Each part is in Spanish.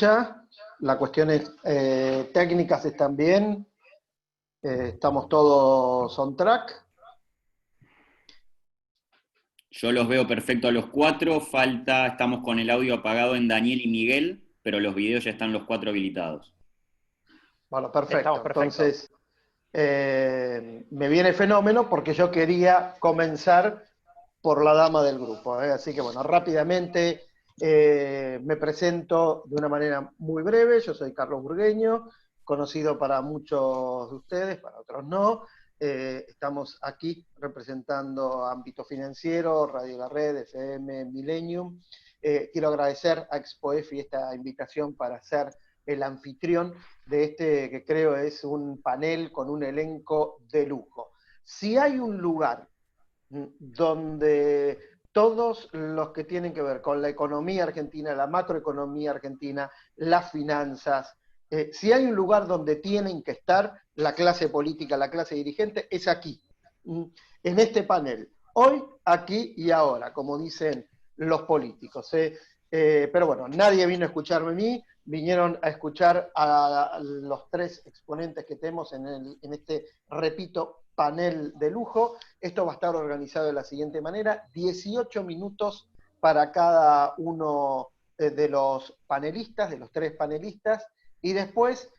Ya, las cuestiones técnicas están bien, estamos todos on track. Yo los veo perfecto a los cuatro, estamos con el audio apagado en Daniel y Miguel, pero los videos ya están los cuatro habilitados. Bueno, perfecto. Entonces, me viene fenómeno porque yo quería comenzar por la dama del grupo. Así que bueno, rápidamente me presento de una manera muy breve. Yo soy Carlos Burgueño, conocido para muchos de ustedes, para otros no. Estamos aquí representando Ámbito Financiero, Radio La Red, FM, Millennium. Quiero agradecer a ExpoEFI esta invitación para ser el anfitrión de este que creo es un panel con un elenco de lujo. Si hay un lugar donde todos los que tienen que ver con la economía argentina, la macroeconomía argentina, las finanzas, si hay un lugar donde tienen que estar la clase política, la clase dirigente, es aquí, en este panel. Hoy, aquí y ahora, como dicen los políticos. Pero bueno, nadie vino a escucharme a mí, vinieron a escuchar a los tres exponentes que tenemos en este, repito, panel de lujo. Esto va a estar organizado de la siguiente manera: 18 minutos para cada uno de los panelistas, de los tres panelistas, y después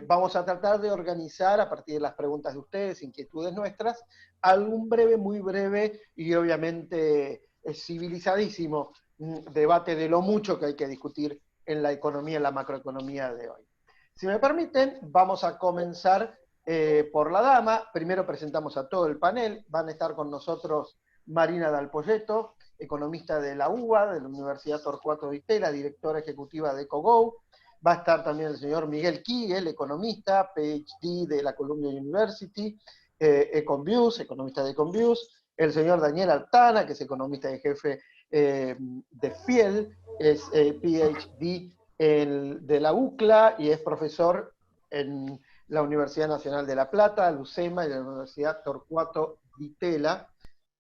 vamos a tratar de organizar, a partir de las preguntas de ustedes, inquietudes nuestras, algún breve, muy breve y obviamente civilizadísimo debate de lo mucho que hay que discutir en la economía, en la macroeconomía de hoy. Si me permiten, vamos a comenzar por la dama. Primero presentamos a todo el panel. Van a estar con nosotros Marina Dal Poyetto, economista de la UBA, de la Universidad Torcuato Di Itela, directora ejecutiva de EcoGo. Va a estar también el señor Miguel Kigel, economista, PhD de la Columbia University, Econviews, economista de Econviews. El señor Daniel Altana, que es economista y jefe de FIEL, es PhD de la UCLA y es profesor en la Universidad Nacional de La Plata, la UCEMA y la Universidad Torcuato Di Itela.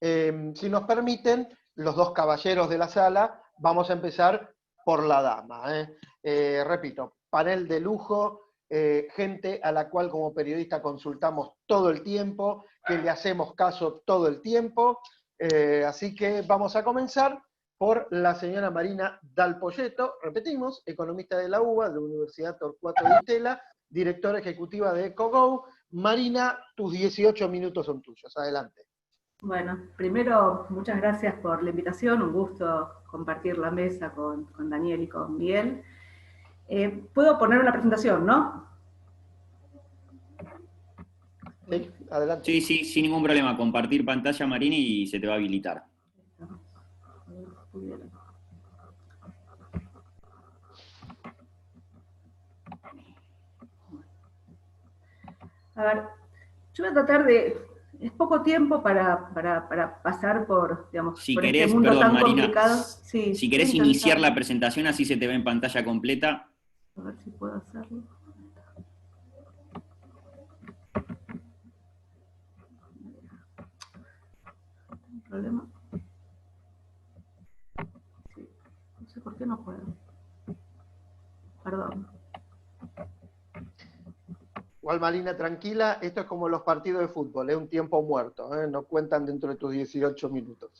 Si nos permiten, los dos caballeros de la sala, vamos a empezar por la dama. Repito, panel de lujo, gente a la cual como periodista consultamos todo el tiempo, que le hacemos caso todo el tiempo. Así que vamos a comenzar por la señora Marina Dal Poyetto, repetimos, economista de la UBA, de la Universidad Torcuato Di Itela, directora ejecutiva de EcoGo. Marina, tus 18 minutos son tuyos. Adelante. Bueno, primero, muchas gracias por la invitación. Un gusto compartir la mesa con Daniel y con Miguel. Puedo poner una presentación, ¿no? Sí, adelante. Sí, sin ningún problema. Compartir pantalla, Marina, y se te va a habilitar. A ver, yo voy a tratar de... Es poco tiempo para pasar por, digamos, si por querés, este mundo perdón, tan Marina, complicado. Sí, si querés iniciar la presentación, así se te ve en pantalla completa. A ver si puedo hacerlo. ¿Hay problema? Sí. No sé por qué no puedo. Perdón. Igual, Marina, tranquila, esto es como los partidos de fútbol, es un tiempo muerto, no cuentan dentro de tus 18 minutos.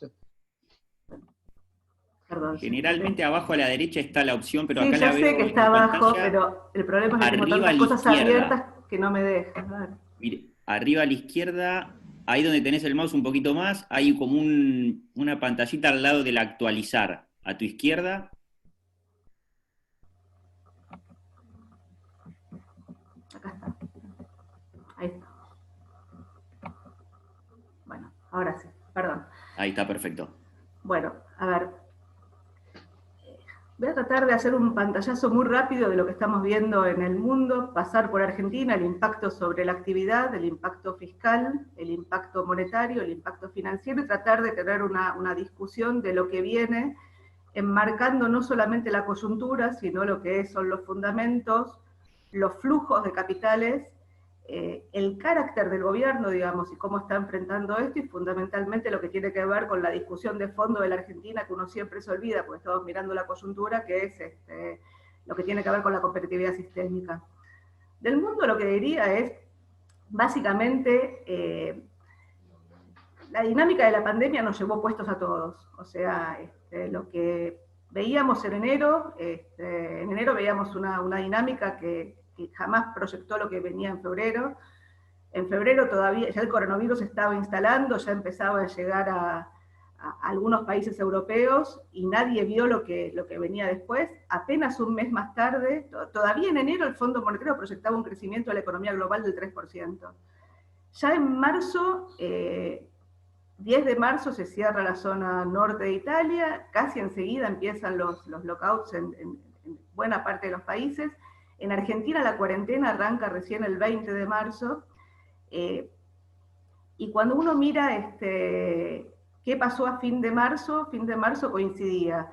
Perdón, generalmente abajo a la derecha está la opción, pero sí, acá la veo. Sí, ya sé que está abajo, pero el problema es que tengo tantas cosas abiertas que no me dejan. Mire, arriba a la izquierda, ahí donde tenés el mouse un poquito más, hay como una pantallita al lado del actualizar. A tu izquierda. Acá está. Ahí está. Bueno, ahora sí, perdón. Ahí está, perfecto. Bueno, a ver. Voy a tratar de hacer un pantallazo muy rápido de lo que estamos viendo en el mundo, pasar por Argentina, el impacto sobre la actividad, el impacto fiscal, el impacto monetario, el impacto financiero, y tratar de tener una discusión de lo que viene, enmarcando no solamente la coyuntura, sino lo que son los fundamentos, los flujos de capitales, el carácter del gobierno, digamos, y cómo está enfrentando esto, y fundamentalmente lo que tiene que ver con la discusión de fondo de la Argentina, que uno siempre se olvida, porque estamos mirando la coyuntura, que es lo que tiene que ver con la competitividad sistémica. Del mundo lo que diría es, básicamente, la dinámica de la pandemia nos llevó puestos a todos. O sea, lo que veíamos en enero veíamos una dinámica que jamás proyectó lo que venía en febrero. En febrero todavía ya el coronavirus estaba instalando, ya empezaba a llegar a algunos países europeos y nadie vio lo que venía después. Apenas un mes más tarde, todavía en enero el Fondo Monetario proyectaba un crecimiento de la economía global del 3%. Ya en marzo, 10 de marzo se cierra la zona norte de Italia, casi enseguida empiezan los lockouts en buena parte de los países. En Argentina la cuarentena arranca recién el 20 de marzo, y cuando uno mira qué pasó a fin de marzo coincidía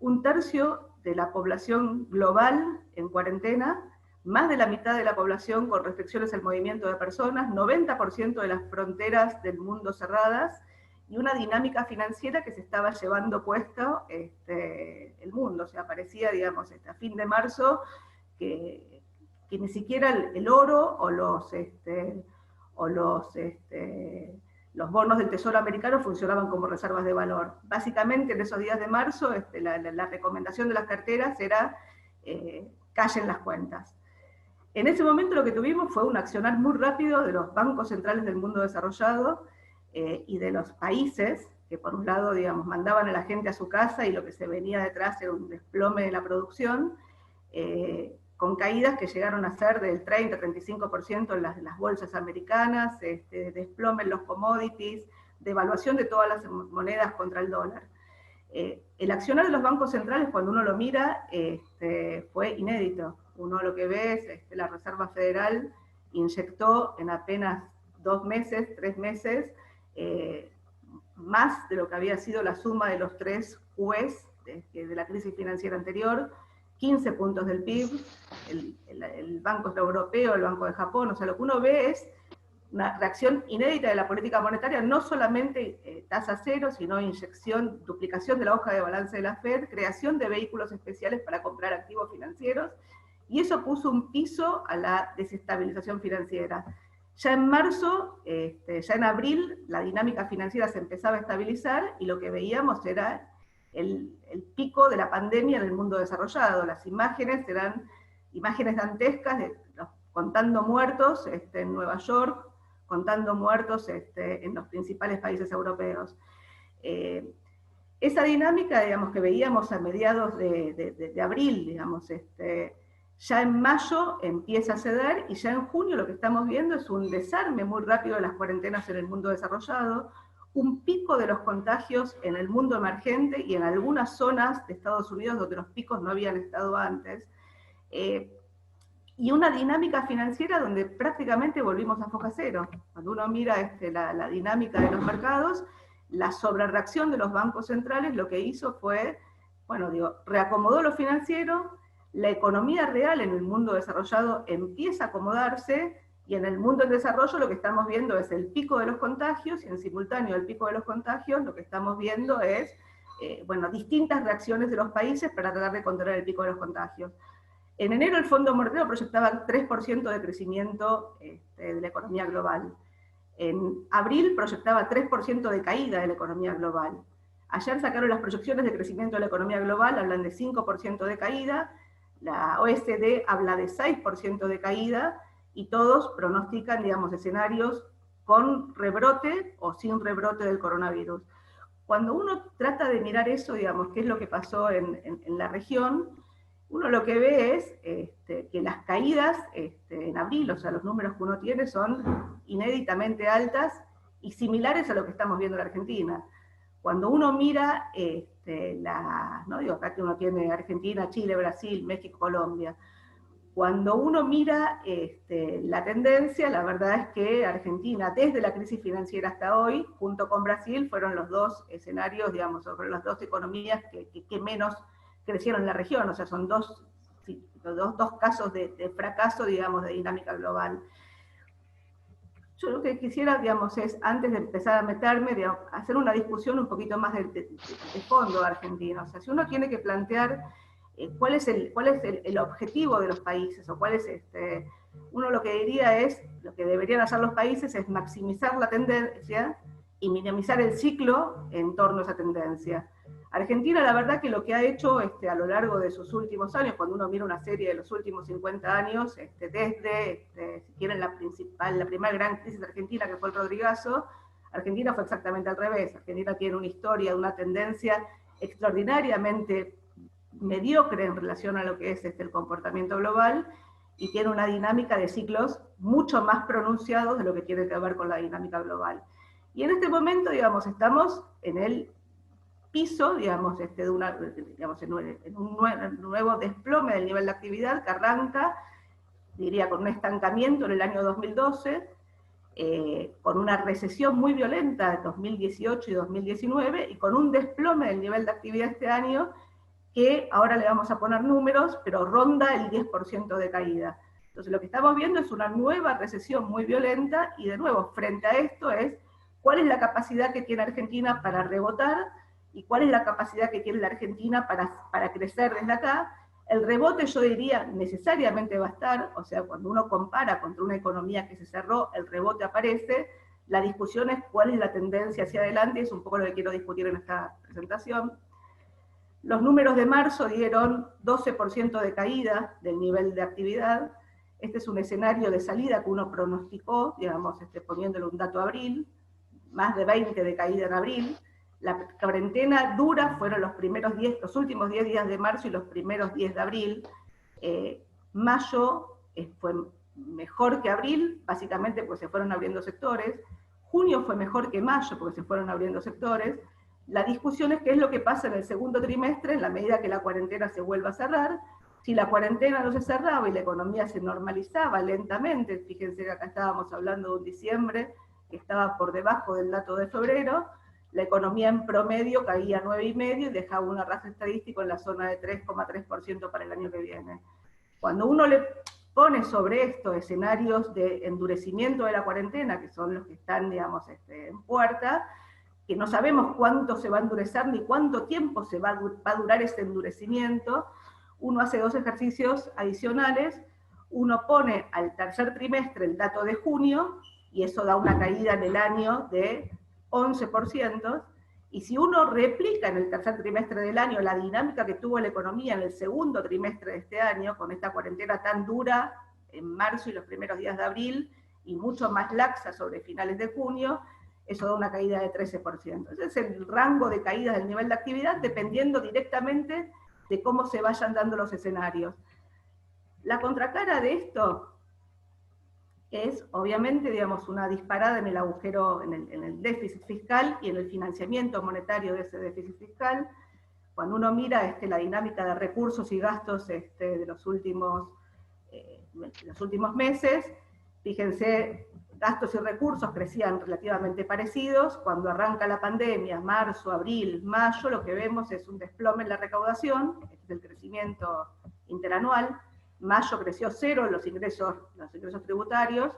un tercio de la población global en cuarentena, más de la mitad de la población con restricciones al movimiento de personas, 90% de las fronteras del mundo cerradas, y una dinámica financiera que se estaba llevando puesto el mundo. O sea, parecía, digamos, a fin de marzo que ni siquiera el oro o los bonos del Tesoro americano funcionaban como reservas de valor. Básicamente, en esos días de marzo, la recomendación de las carteras era callen las cuentas. En ese momento lo que tuvimos fue un accionar muy rápido de los bancos centrales del mundo desarrollado y de los países, que por un lado, digamos, mandaban a la gente a su casa y lo que se venía detrás era un desplome de la producción, con caídas que llegaron a ser del 30-35% en las bolsas americanas, desplome en los commodities, devaluación de todas las monedas contra el dólar. El accionar de los bancos centrales, cuando uno lo mira, fue inédito. Uno lo que ve es la Reserva Federal inyectó en apenas 2 meses, 3 meses, más de lo que había sido la suma de los 3 QEs de la crisis financiera anterior, 15 puntos del PIB, el Banco Europeo, el Banco de Japón. O sea, lo que uno ve es una reacción inédita de la política monetaria, no solamente tasa cero, sino inyección, duplicación de la hoja de balance de la Fed, creación de vehículos especiales para comprar activos financieros, y eso puso un piso a la desestabilización financiera. Ya en marzo, ya en abril, la dinámica financiera se empezaba a estabilizar y lo que veíamos era el pico de la pandemia en el mundo desarrollado. Las imágenes eran imágenes dantescas, contando muertos en Nueva York, contando muertos en los principales países europeos. Esa dinámica, digamos, que veíamos a mediados de abril, digamos, ya en mayo empieza a ceder, y ya en junio lo que estamos viendo es un desarme muy rápido de las cuarentenas en el mundo desarrollado, un pico de los contagios en el mundo emergente y en algunas zonas de Estados Unidos donde los picos no habían estado antes, y una dinámica financiera donde prácticamente volvimos a foja cero. Cuando uno mira la dinámica de los mercados, la sobrereacción de los bancos centrales lo que hizo fue, bueno, reacomodó lo financiero, la economía real en el mundo desarrollado empieza a acomodarse, y en el mundo en desarrollo lo que estamos viendo es el pico de los contagios, y en simultáneo al pico de los contagios lo que estamos viendo es, distintas reacciones de los países para tratar de controlar el pico de los contagios. En enero el Fondo Monetario proyectaba 3% de crecimiento de la economía global. En abril proyectaba 3% de caída de la economía global. Ayer sacaron las proyecciones de crecimiento de la economía global, hablan de 5% de caída, la OECD habla de 6% de caída, y todos pronostican, digamos, escenarios con rebrote o sin rebrote del coronavirus. Cuando uno trata de mirar eso, digamos, qué es lo que pasó en la región, uno lo que ve es que las caídas en abril, o sea, los números que uno tiene son inéditamente altas y similares a lo que estamos viendo en la Argentina. Cuando uno mira, acá que uno tiene Argentina, Chile, Brasil, México, Colombia, cuando uno mira la tendencia, la verdad es que Argentina, desde la crisis financiera hasta hoy, junto con Brasil, fueron los 2 escenarios, digamos, fueron las 2 economías que menos crecieron en la región. O sea, son dos casos de fracaso, digamos, de dinámica global. Yo lo que quisiera, digamos, es, antes de empezar a meterme, digamos, hacer una discusión un poquito más de fondo de Argentina. O sea, si uno tiene que plantear ¿cuál es el objetivo de los países? O cuál es uno lo que diría es, lo que deberían hacer los países es maximizar la tendencia y minimizar el ciclo en torno a esa tendencia. Argentina, la verdad que lo que ha hecho a lo largo de sus últimos años, cuando uno mira una serie de los últimos 50 años, desde, si quieren, la primera gran crisis de Argentina, que fue el Rodrigazo, Argentina fue exactamente al revés. Argentina tiene una historia, una tendencia extraordinariamente mediocre en relación a lo que es el comportamiento global, y tiene una dinámica de ciclos mucho más pronunciados de lo que tiene que ver con la dinámica global. Y en este momento, digamos, estamos en el piso, digamos, en un nuevo desplome del nivel de actividad que arranca, diría, con un estancamiento en el año 2012, con una recesión muy violenta en 2018 y 2019, y con un desplome del nivel de actividad este año, que ahora le vamos a poner números, pero ronda el 10% de caída. Entonces lo que estamos viendo es una nueva recesión muy violenta, y de nuevo, frente a esto es, ¿cuál es la capacidad que tiene Argentina para rebotar? ¿Y cuál es la capacidad que tiene la Argentina para crecer desde acá? El rebote, yo diría, necesariamente va a estar, o sea, cuando uno compara contra una economía que se cerró, el rebote aparece. La discusión es cuál es la tendencia hacia adelante, y es un poco lo que quiero discutir en esta presentación. Los números de marzo dieron 12% de caída del nivel de actividad. Este es un escenario de salida que uno pronosticó, digamos, poniéndole un dato a abril, más de 20 de caída en abril. La cuarentena dura fueron los últimos 10 días de marzo y los primeros 10 de abril. Mayo fue mejor que abril, básicamente porque se fueron abriendo sectores. Junio fue mejor que mayo porque se fueron abriendo sectores. La discusión es qué es lo que pasa en el segundo trimestre, en la medida que la cuarentena se vuelva a cerrar. Si la cuarentena no se cerraba y la economía se normalizaba lentamente, fíjense que acá estábamos hablando de un diciembre que estaba por debajo del dato de febrero, la economía en promedio caía 9,5 y dejaba un arrastre estadístico en la zona de 3,3% para el año que viene. Cuando uno le pone sobre esto escenarios de endurecimiento de la cuarentena, que son los que están, digamos, en puerta, que no sabemos cuánto se va a endurecer ni cuánto tiempo va a durar ese endurecimiento, uno hace dos ejercicios adicionales. Uno pone al tercer trimestre el dato de junio, y eso da una caída en el año de 11%, y si uno replica en el tercer trimestre del año la dinámica que tuvo la economía en el segundo trimestre de este año, con esta cuarentena tan dura en marzo y los primeros días de abril, y mucho más laxa sobre finales de junio, eso da una caída de 13%. Ese es el rango de caídas del nivel de actividad, dependiendo directamente de cómo se vayan dando los escenarios. La contracara de esto es, obviamente, digamos, una disparada en el agujero, en el déficit fiscal y en el financiamiento monetario de ese déficit fiscal. Cuando uno mira la dinámica de recursos y gastos de los últimos meses, fíjense, gastos y recursos crecían relativamente parecidos. Cuando arranca la pandemia, marzo, abril, mayo, lo que vemos es un desplome en la recaudación, este es el crecimiento interanual. Mayo creció 0 los ingresos tributarios,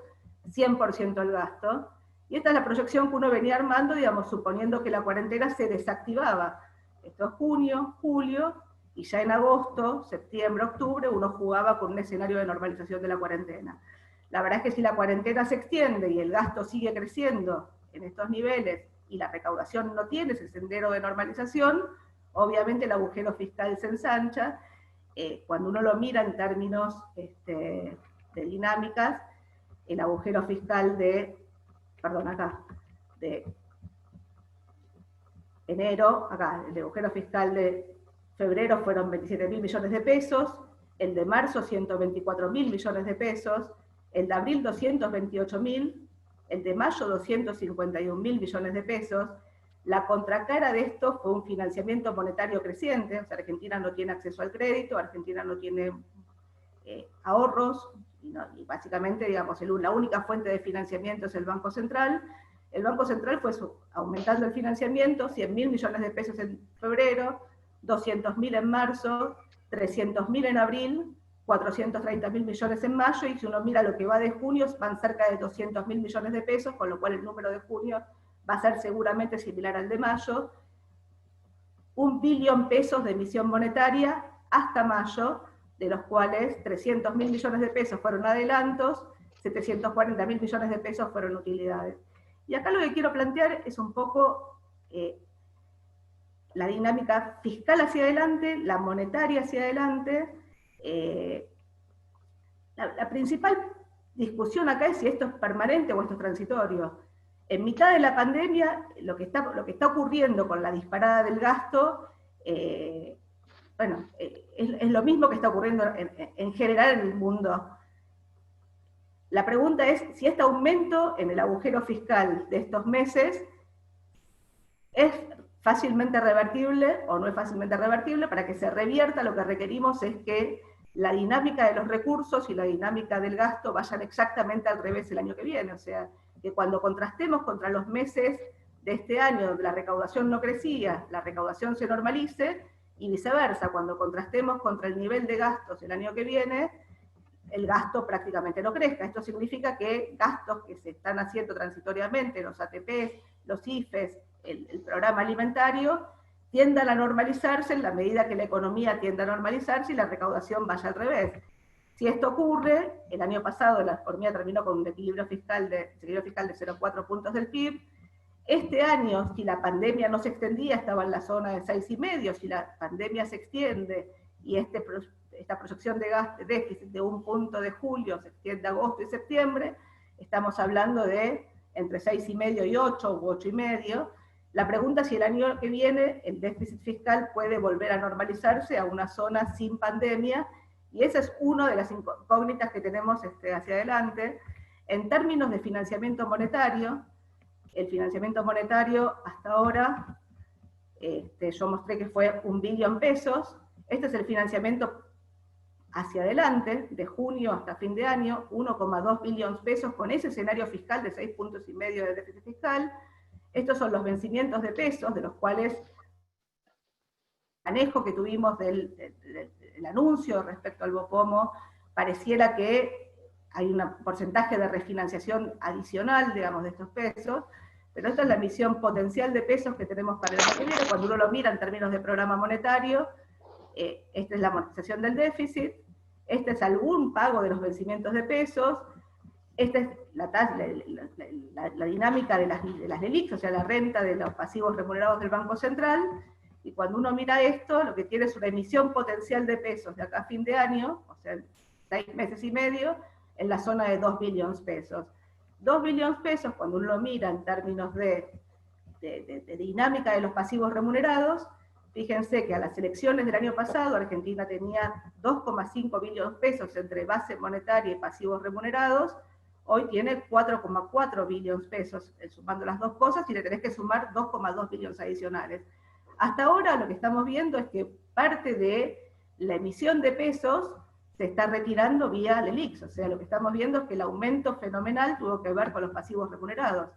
100% el gasto, y esta es la proyección que uno venía armando, digamos, suponiendo que la cuarentena se desactivaba. Esto es junio, julio, y ya en agosto, septiembre, octubre, uno jugaba con un escenario de normalización de la cuarentena. La verdad es que si la cuarentena se extiende y el gasto sigue creciendo en estos niveles, y la recaudación no tiene ese sendero de normalización, obviamente el agujero fiscal se ensancha. Cuando uno lo mira en términos de dinámicas, el agujero fiscal de enero, acá, el agujero fiscal de febrero fueron 27.000 millones de pesos, el de marzo 124.000 millones de pesos, el de abril 228.000, el de mayo 251.000 millones de pesos. La contracara de esto fue un financiamiento monetario creciente, o sea, Argentina no tiene acceso al crédito, Argentina no tiene ahorros, y básicamente, digamos, la única fuente de financiamiento es el Banco Central. El Banco Central fue aumentando el financiamiento, 100.000 millones de pesos en febrero, 200.000 en marzo, 300.000 en abril, 430.000 millones en mayo, y si uno mira lo que va de junio, van cerca de 200.000 millones de pesos, con lo cual el número de junio va a ser seguramente similar al de mayo. 1 billón pesos de emisión monetaria hasta mayo, de los cuales 300.000 millones de pesos fueron adelantos, 740.000 millones de pesos fueron utilidades. Y acá lo que quiero plantear es un poco la dinámica fiscal hacia adelante, la monetaria hacia adelante. La principal discusión acá es si esto es permanente o esto es transitorio. En mitad de la pandemia, lo que está ocurriendo con la disparada del gasto, es lo mismo que está ocurriendo en general en el mundo. La pregunta es si este aumento en el agujero fiscal de estos meses es fácilmente revertible o no es fácilmente revertible. Para que se revierta, lo que requerimos es que la dinámica de los recursos y la dinámica del gasto vayan exactamente al revés el año que viene. O sea, que cuando contrastemos contra los meses de este año donde la recaudación no crecía, la recaudación se normalice, y viceversa, cuando contrastemos contra el nivel de gastos el año que viene, el gasto prácticamente no crezca. Esto significa que gastos que se están haciendo transitoriamente, los ATPs, los IFES, el programa alimentario, tiendan a normalizarse en la medida que la economía tienda a normalizarse y la recaudación vaya al revés. Si esto ocurre, el año pasado la economía terminó con un desequilibrio fiscal de 0,4 puntos del PIB. Este año, si la pandemia no se extendía, estaba en la zona de 6,5. Si la pandemia se extiende y esta proyección de déficit de 1 punto de julio se extiende a agosto y septiembre, estamos hablando de entre 6,5 y 8 u 8,5. La pregunta es si el año que viene el déficit fiscal puede volver a normalizarse a una zona sin pandemia, y esa es una de las incógnitas que tenemos hacia adelante. En términos de financiamiento monetario, el financiamiento monetario hasta ahora, yo mostré que fue 1 billón pesos. Este es el financiamiento hacia adelante, de junio hasta fin de año, 1,2 billones pesos con ese escenario fiscal de 6,5 puntos de déficit fiscal. Estos son los vencimientos de pesos, de los cuales el manejo que tuvimos del anuncio respecto al BOPOMO, pareciera que hay un porcentaje de refinanciación adicional, digamos, de estos pesos, pero esta es la emisión potencial de pesos que tenemos para el año que viene. Cuando uno lo mira en términos de programa monetario, esta es la amortización del déficit, este es algún pago de los vencimientos de pesos, esta es la dinámica de las LELIQs, o sea, la renta de los pasivos remunerados del Banco Central, y cuando uno mira esto, lo que tiene es una emisión potencial de pesos de acá a fin de año, o sea, 6 meses y medio, en la zona de 2 billones pesos. 2 billones pesos, cuando uno lo mira en términos de dinámica de los pasivos remunerados, fíjense que a las elecciones del año pasado, Argentina tenía 2,5 billones pesos entre base monetaria y pasivos remunerados, hoy tiene 4,4 billones pesos, sumando las dos cosas, y le tenés que sumar 2,2 billones adicionales. Hasta ahora lo que estamos viendo es que parte de la emisión de pesos se está retirando vía LELIQs, o sea, lo que estamos viendo es que el aumento fenomenal tuvo que ver con los pasivos remunerados,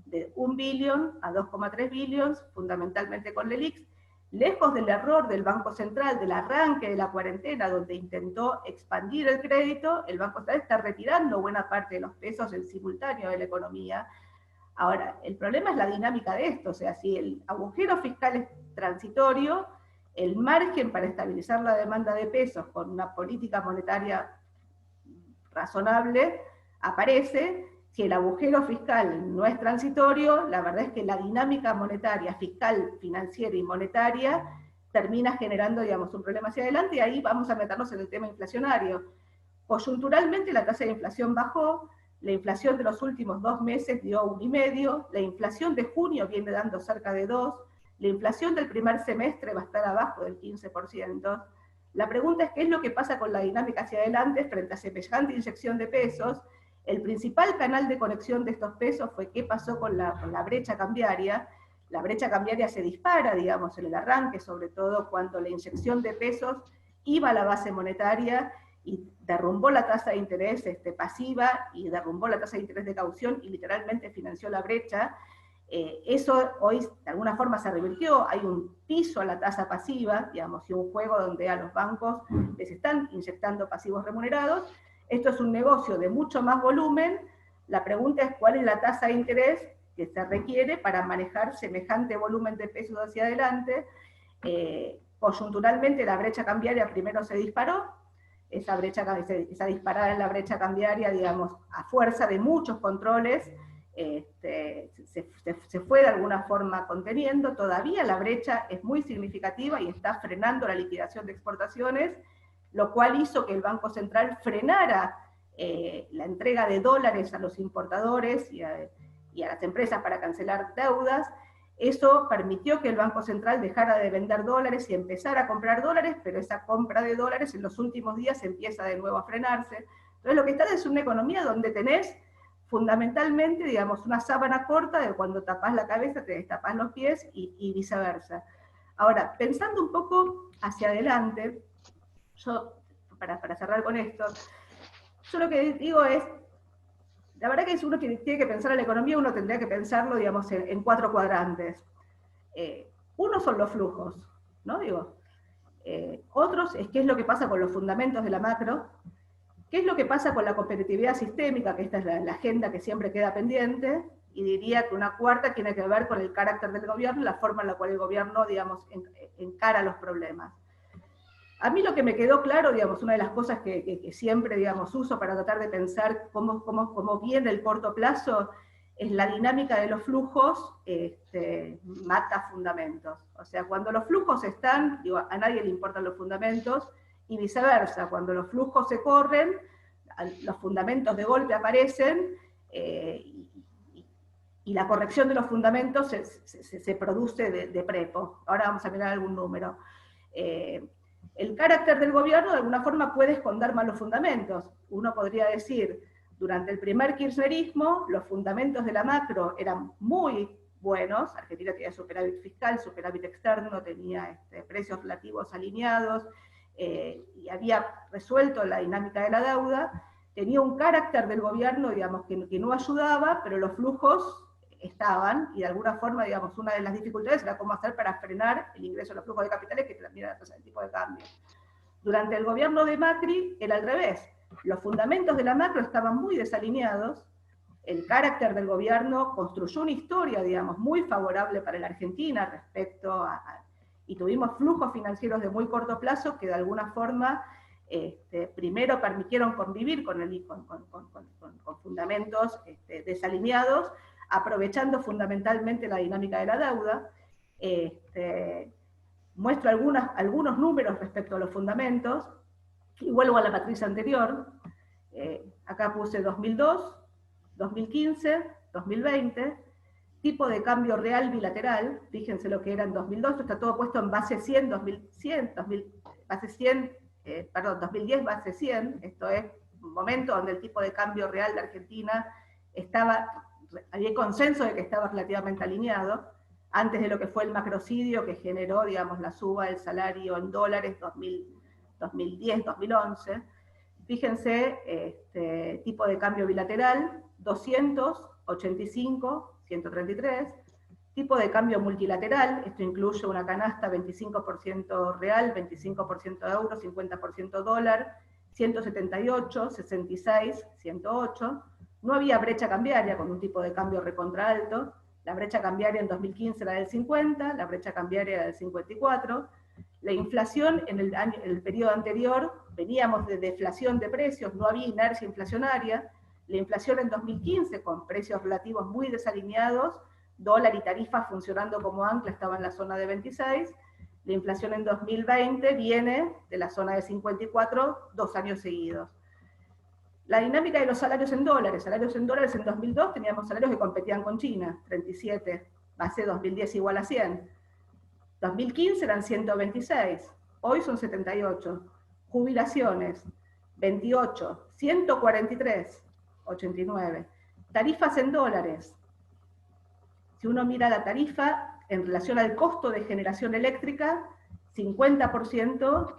de 1 billón a 2,3 billones, fundamentalmente con LELIQs, lejos del error del Banco Central, del arranque de la cuarentena, donde intentó expandir el crédito. El Banco Central está retirando buena parte de los pesos en simultáneo de la economía. Ahora, el problema es la dinámica de esto, o sea, si el agujero fiscal es transitorio, el margen para estabilizar la demanda de pesos con una política monetaria razonable aparece. Si el agujero fiscal no es transitorio, la verdad es que la dinámica monetaria, fiscal, financiera y monetaria termina generando, digamos, un problema hacia adelante, y ahí vamos a meternos en el tema inflacionario. Coyunturalmente la tasa de inflación bajó, la inflación de los últimos 2 meses dio 1,5, la inflación de junio viene dando cerca de 2, la inflación del primer semestre va a estar abajo del 15%. La pregunta es qué es lo que pasa con la dinámica hacia adelante frente a semejante inyección de pesos. El principal canal de conexión de estos pesos fue qué pasó con la brecha cambiaria. La brecha cambiaria se dispara, digamos, en el arranque, sobre todo cuando la inyección de pesos iba a la base monetaria y derrumbó la tasa de interés pasiva y derrumbó la tasa de interés de caución y literalmente financió la brecha. Eso hoy de alguna forma se revirtió, hay un piso a la tasa pasiva, digamos, y un juego donde a los bancos les están inyectando pasivos remunerados. Esto es un negocio de mucho más volumen. La pregunta es cuál es la tasa de interés que se requiere para manejar semejante volumen de pesos hacia adelante. coyunturalmente la brecha cambiaria primero se disparó, esa disparada en la brecha cambiaria, digamos, a fuerza de muchos controles, se fue de alguna forma conteniendo. Todavía la brecha es muy significativa y está frenando la liquidación de exportaciones, lo cual hizo que el Banco Central frenara la entrega de dólares a los importadores y a las empresas para cancelar deudas. Eso permitió que el Banco Central dejara de vender dólares y empezara a comprar dólares, pero esa compra de dólares en los últimos días empieza de nuevo a frenarse. Entonces lo que está es una economía donde tenés fundamentalmente, digamos, una sábana corta de cuando tapás la cabeza te destapás los pies y viceversa. Ahora, pensando un poco hacia adelante, yo, para cerrar con esto, yo lo que digo es, la verdad que si uno tiene que pensar en la economía, uno tendría que pensarlo, digamos, en 4 cuadrantes. Uno son los flujos, ¿no? Otros es qué es lo que pasa con los fundamentos de la macro, qué es lo que pasa con la competitividad sistémica, que esta es la agenda que siempre queda pendiente, y diría que una cuarta tiene que ver con el carácter del gobierno, la forma en la cual el gobierno, digamos, encara los problemas. A mí lo que me quedó claro, digamos, una de las cosas que siempre, digamos, uso para tratar de pensar cómo viene el corto plazo, es la dinámica de los flujos, mata fundamentos. O sea, cuando los flujos están, a nadie le importan los fundamentos, y viceversa, cuando los flujos se corren, los fundamentos de golpe aparecen, y la corrección de los fundamentos se produce de prepo. Ahora vamos a mirar algún número. El carácter del gobierno de alguna forma puede esconder malos fundamentos. Uno podría decir, durante el primer kirchnerismo, los fundamentos de la macro eran muy buenos. Argentina tenía superávit fiscal, superávit externo, tenía precios relativos alineados, y había resuelto la dinámica de la deuda. Tenía un carácter del gobierno, digamos, que no ayudaba, pero los flujos estaban, y de alguna forma, digamos, una de las dificultades era cómo hacer para frenar el ingreso de los flujos de capitales que también era el tipo de cambio. Durante el gobierno de Macri era al revés. Los fundamentos de la macro estaban muy desalineados, el carácter del gobierno construyó una historia, digamos, muy favorable para la Argentina respecto y tuvimos flujos financieros de muy corto plazo que de alguna forma primero permitieron convivir con fundamentos desalineados, aprovechando fundamentalmente la dinámica de la deuda. Muestro algunos números respecto a los fundamentos, y vuelvo a la matriz anterior. Acá puse 2002, 2015, 2020, tipo de cambio real bilateral, fíjense lo que era en 2002, esto está todo puesto en base 100, 2010, base 100, esto es un momento donde el tipo de cambio real de Argentina había consenso de que estaba relativamente alineado, antes de lo que fue el macrocidio que generó, digamos, la suba del salario en dólares 2010, 2011. Fíjense, tipo de cambio bilateral, 200, 85, 133. Tipo de cambio multilateral, esto incluye una canasta 25% real, 25% euro, 50% dólar, 178, 66, 108. No había brecha cambiaria con un tipo de cambio recontra alto. La brecha cambiaria en 2015 era del 50, la brecha cambiaria era del 54. La inflación en el periodo anterior, veníamos de deflación de precios, no había inercia inflacionaria. La inflación en 2015, con precios relativos muy desalineados, dólar y tarifas funcionando como ancla, estaba en la zona de 26. La inflación en 2020 viene de la zona de 54, 2 años seguidos. La dinámica de los salarios en dólares en 2002 teníamos salarios que competían con China, 37, base 2010 igual a 100. 2015 eran 126, hoy son 78. Jubilaciones, 28, 143, 89. Tarifas en dólares. Si uno mira la tarifa en relación al costo de generación eléctrica, 50%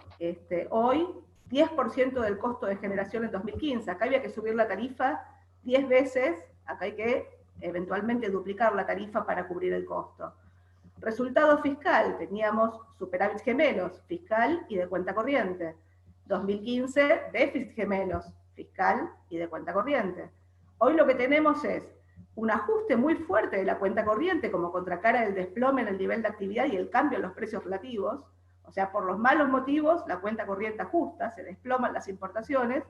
hoy, 10% del costo de generación en 2015. Acá había que subir la tarifa 10 veces, acá hay que eventualmente duplicar la tarifa para cubrir el costo. Resultado fiscal, teníamos superávit gemelos, fiscal y de cuenta corriente. 2015, déficit gemelos, fiscal y de cuenta corriente. Hoy lo que tenemos es un ajuste muy fuerte de la cuenta corriente como contracara del desplome en el nivel de actividad y el cambio en los precios relativos. O sea, por los malos motivos, la cuenta corriente ajusta, se desploman las importaciones,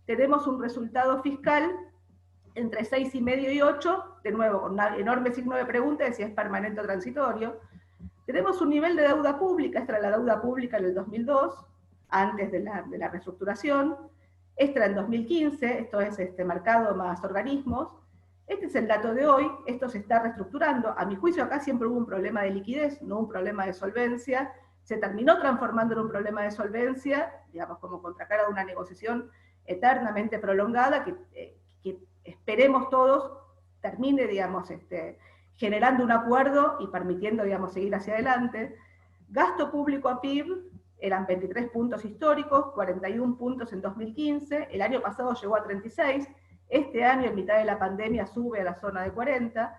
tenemos un resultado fiscal entre 6,5 y 8, de nuevo, con un enorme signo de pregunta de si es permanente o transitorio. Tenemos un nivel de deuda pública, esta era la deuda pública en el 2002, antes de la reestructuración, esta era en 2015, esto es mercado más organismos. Este es el dato de hoy, esto se está reestructurando. A mi juicio acá siempre hubo un problema de liquidez, no un problema de solvencia. Se terminó transformando en un problema de solvencia, digamos, como contracara de una negociación eternamente prolongada, que esperemos todos termine, digamos, generando un acuerdo y permitiendo, digamos, seguir hacia adelante. Gasto público a PIB eran 23 puntos históricos, 41 puntos en 2015, el año pasado llegó a 36, este año, en mitad de la pandemia, sube a la zona de 40.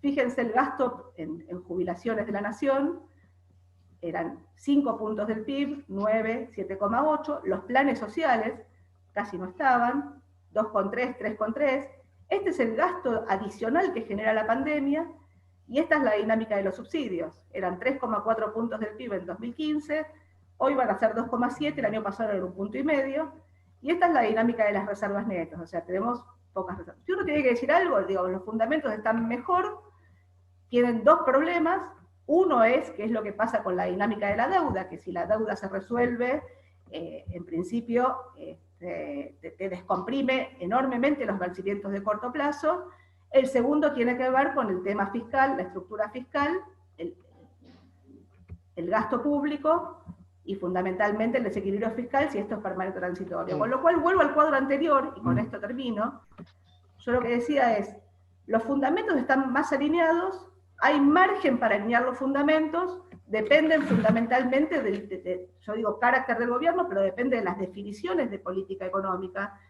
Fíjense el gasto en jubilaciones de la nación, eran 5 puntos del PIB, 9, 7,8. Los planes sociales casi no estaban, 2,3, 3,3. Este es el gasto adicional que genera la pandemia, y esta es la dinámica de los subsidios. Eran 3,4 puntos del PIB en 2015, hoy van a ser 2,7, el año pasado era 1,5 puntos, y esta es la dinámica de las reservas netas, o sea, tenemos pocas reservas. Si uno tiene que decir algo, digo, los fundamentos están mejor, tienen dos problemas. Uno es qué es lo que pasa con la dinámica de la deuda, que si la deuda se resuelve, en principio te descomprime enormemente los vencimientos de corto plazo. El segundo tiene que ver con el tema fiscal, la estructura fiscal, el gasto público, y fundamentalmente el desequilibrio fiscal, si esto es permanente o transitorio. Con lo cual vuelvo al cuadro anterior, y con esto termino. Yo lo que decía es, los fundamentos están más alineados, hay margen para alinear los fundamentos, dependen fundamentalmente del, yo digo carácter del gobierno, pero depende de las definiciones de política económica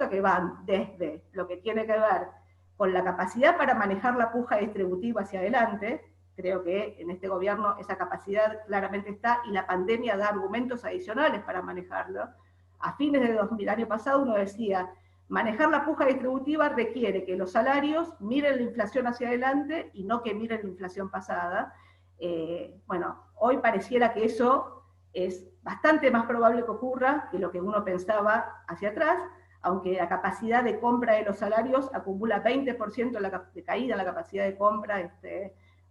que van desde lo que tiene que ver con la capacidad para manejar la puja distributiva hacia adelante. Creo que en este gobierno esa capacidad claramente está, y la pandemia da argumentos adicionales para manejarlo. A fines de 2000, año pasado, uno decía, manejar la puja distributiva requiere que los salarios miren la inflación hacia adelante y no que miren la inflación pasada. Bueno, hoy pareciera que eso es bastante más probable que ocurra que lo que uno pensaba hacia atrás, aunque la capacidad de compra de los salarios acumula 20% de caída en la capacidad de compra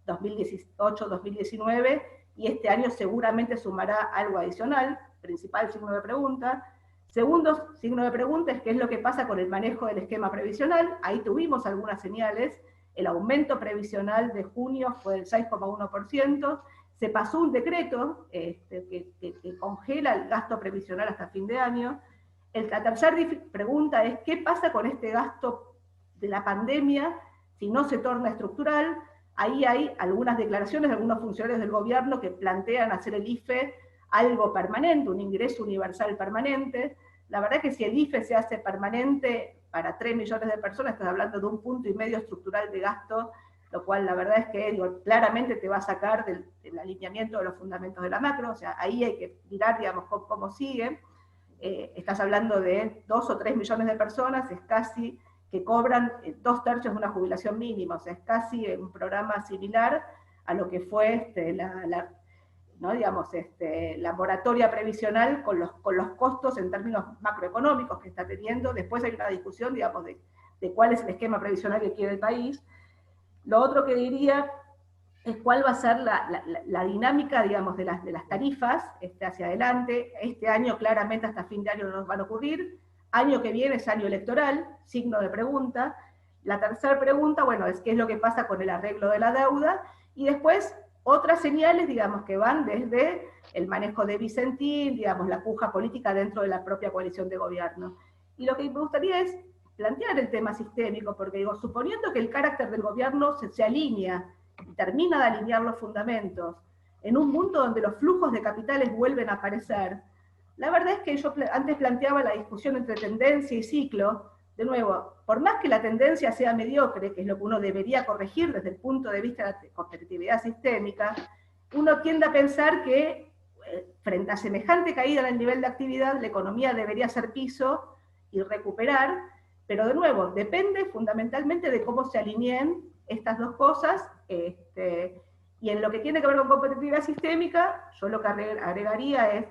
2018-2019, y este año seguramente sumará algo adicional. Principal signo de pregunta. Segundo signo de pregunta es qué es lo que pasa con el manejo del esquema previsional. Ahí tuvimos algunas señales. El aumento previsional de junio fue del 6,1%. Se pasó un decreto que congela el gasto previsional hasta fin de año. La tercera pregunta es qué pasa con este gasto de la pandemia si no se torna estructural. Ahí hay algunas declaraciones de algunos funcionarios del gobierno que plantean hacer el IFE algo permanente, un ingreso universal permanente. La verdad es que si el IFE se hace permanente para 3 millones de personas, estás hablando de 1,5 puntos estructural de gasto, lo cual la verdad es que claramente te va a sacar del alineamiento de los fundamentos de la macro. O sea, ahí hay que mirar, digamos, cómo sigue. Estás hablando de 2 o 3 millones de personas, es casi que cobran 2/3 de una jubilación mínima, o sea, es casi un programa similar a lo que fue la moratoria previsional con los costos en términos macroeconómicos que está teniendo. Después hay una discusión, digamos, de cuál es el esquema previsional que quiere el país. Lo otro que diría es cuál va a ser la dinámica, digamos, de las tarifas hacia adelante. Este año claramente hasta fin de año no nos van a ocurrir. Año que viene es año electoral, signo de pregunta. La tercera pregunta, bueno, es qué es lo que pasa con el arreglo de la deuda, y después otras señales, digamos, que van desde el manejo de Vicentín, digamos, la puja política dentro de la propia coalición de gobierno. Y lo que me gustaría es plantear el tema sistémico, porque digo, suponiendo que el carácter del gobierno se alinea y termina de alinear los fundamentos, en un mundo donde los flujos de capitales vuelven a aparecer, la verdad es que yo antes planteaba la discusión entre tendencia y ciclo. De nuevo, por más que la tendencia sea mediocre, que es lo que uno debería corregir desde el punto de vista de la competitividad sistémica, uno tiende a pensar que frente a semejante caída en el nivel de actividad, la economía debería hacer piso y recuperar, pero de nuevo, depende fundamentalmente de cómo se alineen estas dos cosas, Y en lo que tiene que ver con competitividad sistémica, yo lo que agregaría es,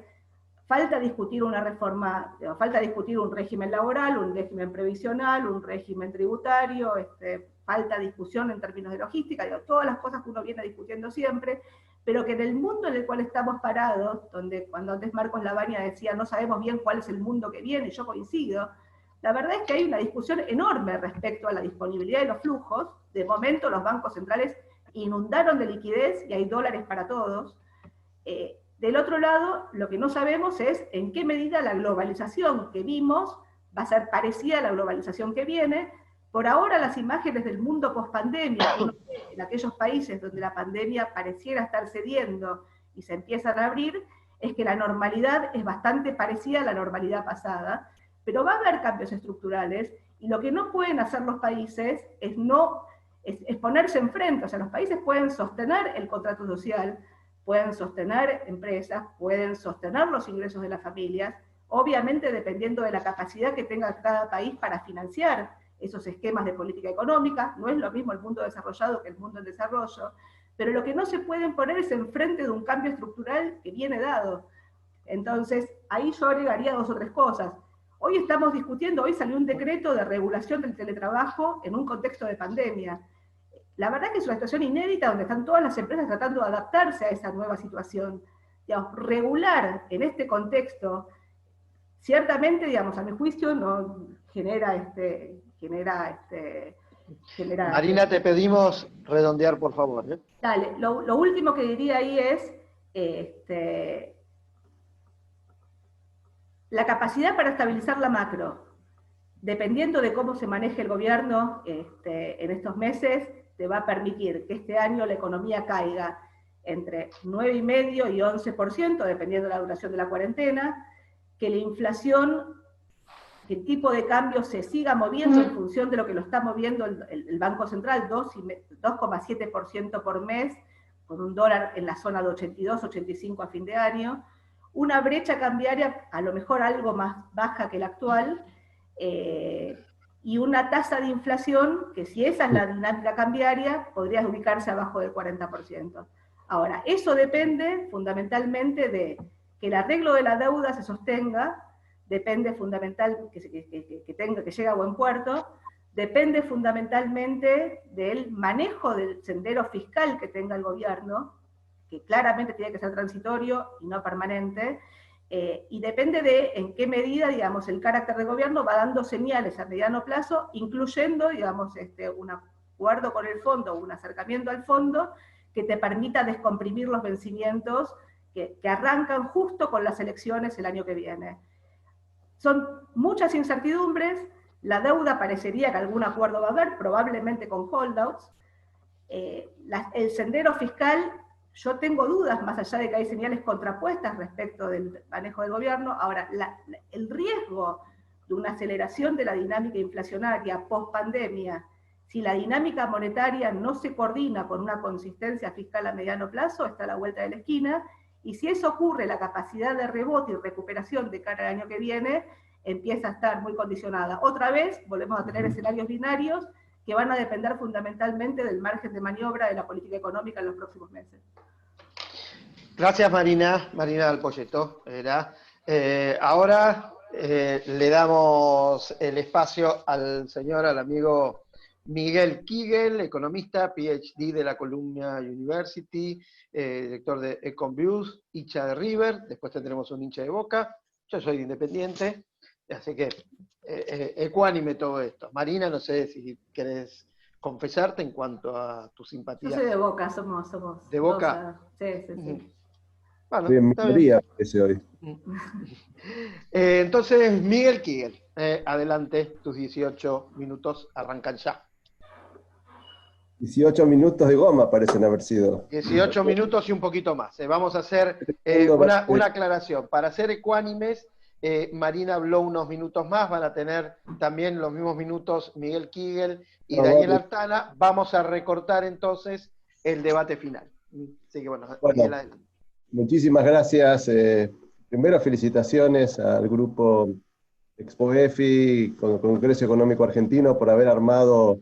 falta discutir una reforma, falta discutir un régimen laboral, un régimen previsional, un régimen tributario, falta discusión en términos de logística, todas las cosas que uno viene discutiendo siempre, pero que en el mundo en el cual estamos parados, donde cuando antes Marcos Lavagna decía no sabemos bien cuál es el mundo que viene, y yo coincido, la verdad es que hay una discusión enorme respecto a la disponibilidad de los flujos. De momento los bancos centrales inundaron de liquidez y hay dólares para todos. Del otro lado, lo que no sabemos es en qué medida la globalización que vimos va a ser parecida a la globalización que viene. Por ahora las imágenes del mundo post-pandemia, en aquellos países donde la pandemia pareciera estar cediendo y se empiezan a abrir, es que la normalidad es bastante parecida a la normalidad pasada, pero va a haber cambios estructurales, y lo que no pueden hacer los países es ponerse enfrente. O sea, los países pueden sostener el contrato social, pueden sostener empresas, pueden sostener los ingresos de las familias, obviamente dependiendo de la capacidad que tenga cada país para financiar esos esquemas de política económica. No es lo mismo el mundo desarrollado que el mundo en desarrollo, pero lo que no se pueden poner es enfrente de un cambio estructural que viene dado. Entonces, ahí yo agregaría 2 o 3 cosas. Hoy estamos discutiendo, hoy salió un decreto de regulación del teletrabajo en un contexto de pandemia. La verdad que es una situación inédita donde están todas las empresas tratando de adaptarse a esa nueva situación. Digamos, regular en este contexto, ciertamente, digamos, a mi juicio, no genera... Marina, te pedimos redondear, por favor. Dale, lo último que diría ahí es la capacidad para estabilizar la macro. Dependiendo de cómo se maneje el gobierno en estos meses, te va a permitir que este año la economía caiga entre 9,5% y 11%, dependiendo de la duración de la cuarentena, que la inflación, que el tipo de cambio se siga moviendo en función de lo que lo está moviendo el Banco Central, 2,7% por mes, con un dólar en la zona de 82, 85 a fin de año, una brecha cambiaria a lo mejor algo más baja que la actual, y una tasa de inflación que, si esa es la dinámica cambiaria, podría ubicarse abajo del 40%. Ahora, eso depende fundamentalmente de que el arreglo de la deuda se sostenga, depende fundamental que llegue a buen puerto, depende fundamentalmente del manejo del sendero fiscal que tenga el gobierno, que claramente tiene que ser transitorio y no permanente, y depende de en qué medida, digamos, el carácter de gobierno va dando señales a mediano plazo, incluyendo, digamos, un acuerdo con el fondo, un acercamiento al fondo, que te permita descomprimir los vencimientos que arrancan justo con las elecciones el año que viene. Son muchas incertidumbres, la deuda parecería que algún acuerdo va a haber, probablemente con holdouts. El sendero fiscal, yo tengo dudas, más allá de que hay señales contrapuestas respecto del manejo del gobierno. Ahora, el riesgo de una aceleración de la dinámica inflacionaria post-pandemia, si la dinámica monetaria no se coordina con una consistencia fiscal a mediano plazo, está a la vuelta de la esquina, y si eso ocurre, la capacidad de rebote y recuperación de cara al año que viene empieza a estar muy condicionada. Otra vez volvemos a tener escenarios binarios que van a depender fundamentalmente del margen de maniobra de la política económica en los próximos meses. Gracias, Marina Alpoyeto. Ahora le damos el espacio al amigo Miguel Kigel, economista, PhD de la Columbia University, director de EconViews, hincha de River, después tendremos un hincha de Boca, yo soy de Independiente, así que ecuánime todo esto. Marina, no sé si querés confesarte en cuanto a tu simpatía. Yo soy de Boca, somos ¿De Boca? Sí. Bueno, bien, minoría parece hoy. Entonces, Miguel Kigel, adelante, tus 18 minutos arrancan ya. 18 minutos de goma parecen haber sido. 18 minutos y un poquito más. Vamos a hacer una aclaración. Para ser ecuánimes, Marina habló unos minutos más, van a tener también los mismos minutos Miguel Kigel y Daniel Artana. Vamos a recortar entonces el debate final. Así que bueno, Miguel, adelante. Muchísimas gracias. Primero, felicitaciones al grupo ExpoEFI, Congreso Económico Argentino, por haber armado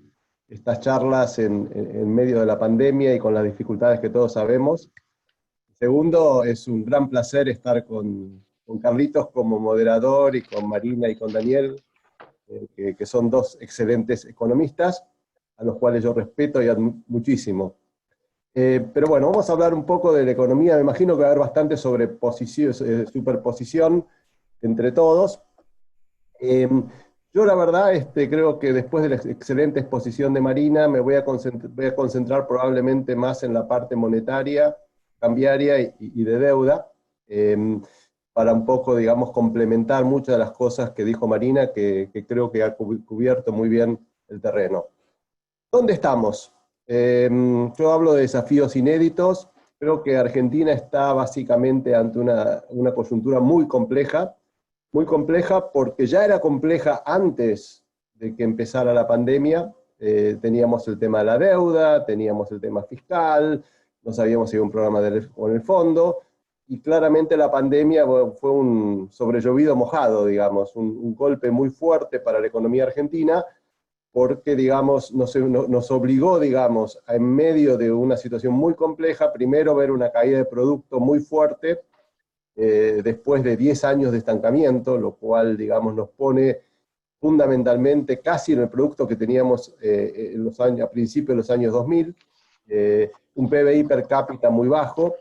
estas charlas en medio de la pandemia y con las dificultades que todos sabemos. Segundo, es un gran placer estar con Carlitos como moderador y con Marina y con Daniel, que son dos excelentes economistas, a los cuales yo respeto y admiro muchísimo. Pero bueno, vamos a hablar un poco de la economía. Me imagino que va a haber bastante sobre superposición entre todos. Yo la verdad creo que después de la excelente exposición de Marina me voy a concentrar probablemente más en la parte monetaria, cambiaria y de deuda, para un poco, digamos, complementar muchas de las cosas que dijo Marina, que creo que ha cubierto muy bien el terreno. ¿Dónde estamos? Yo hablo de desafíos inéditos. Creo que Argentina está básicamente ante una coyuntura muy compleja porque ya era compleja antes de que empezara la pandemia. Teníamos el tema de la deuda, teníamos el tema fiscal, no sabíamos si había un programa con el fondo, y claramente la pandemia fue un sobrellovido mojado, digamos, un golpe muy fuerte para la economía argentina, porque, digamos, nos obligó, digamos, en medio de una situación muy compleja, primero ver una caída de producto muy fuerte, después de 10 años de estancamiento, lo cual, digamos, nos pone fundamentalmente casi en el producto que teníamos a principios de los años 2000, un PBI per cápita muy bajo,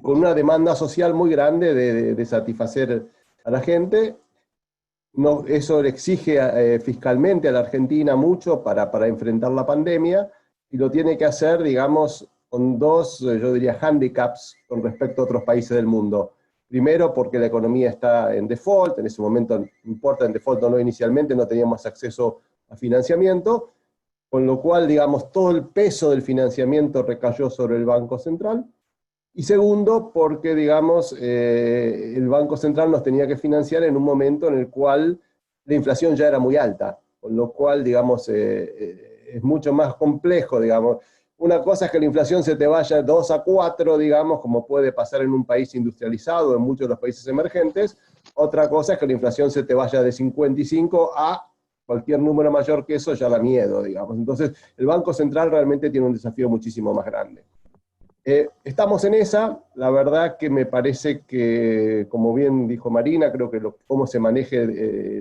con una demanda social muy grande de satisfacer a la gente. Eso le exige fiscalmente a la Argentina mucho para enfrentar la pandemia, y lo tiene que hacer, digamos, con dos, yo diría, handicaps con respecto a otros países del mundo. Primero, porque la economía está en default, en ese momento, no importa en default o no inicialmente, no teníamos acceso a financiamiento, con lo cual, digamos, todo el peso del financiamiento recayó sobre el Banco Central. Y segundo, porque, digamos, el Banco Central nos tenía que financiar en un momento en el cual la inflación ya era muy alta, con lo cual, digamos, es mucho más complejo, digamos. Una cosa es que la inflación se te vaya 2 a 4, digamos, como puede pasar en un país industrializado, en muchos de los países emergentes. Otra cosa es que la inflación se te vaya de 55 a cualquier número mayor que eso, ya da miedo, digamos. Entonces, el Banco Central realmente tiene un desafío muchísimo más grande. Estamos en esa. La verdad que me parece que, como bien dijo Marina, creo que cómo se maneje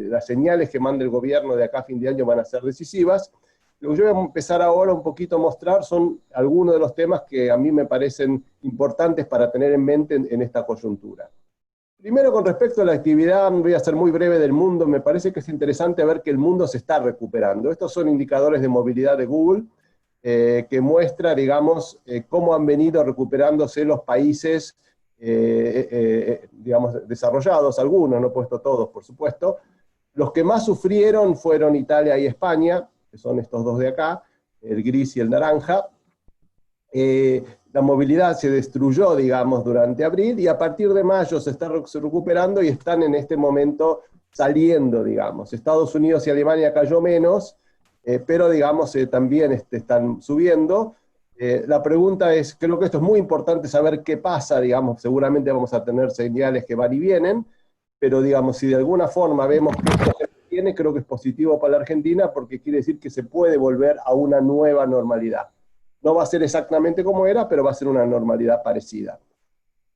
las señales que mande el gobierno de acá a fin de año van a ser decisivas. Lo que yo voy a empezar ahora un poquito a mostrar son algunos de los temas que a mí me parecen importantes para tener en mente en esta coyuntura. Primero, con respecto a la actividad, voy a ser muy breve del mundo. Me parece que es interesante ver que el mundo se está recuperando. Estos son indicadores de movilidad de Google, que muestra, digamos, cómo han venido recuperándose los países, digamos, desarrollados, algunos, no he puesto todos, por supuesto. Los que más sufrieron fueron Italia y España, que son estos dos de acá, el gris y el naranja. La movilidad se destruyó, digamos, durante abril, y a partir de mayo se está recuperando y están en este momento saliendo, digamos. Estados Unidos y Alemania cayó menos, pero, digamos, también están subiendo. La pregunta es, creo que esto es muy importante saber qué pasa, digamos, seguramente vamos a tener señales que van y vienen, pero, digamos, si de alguna forma vemos que esto se tiene, creo que es positivo para la Argentina, porque quiere decir que se puede volver a una nueva normalidad. No va a ser exactamente como era, pero va a ser una normalidad parecida.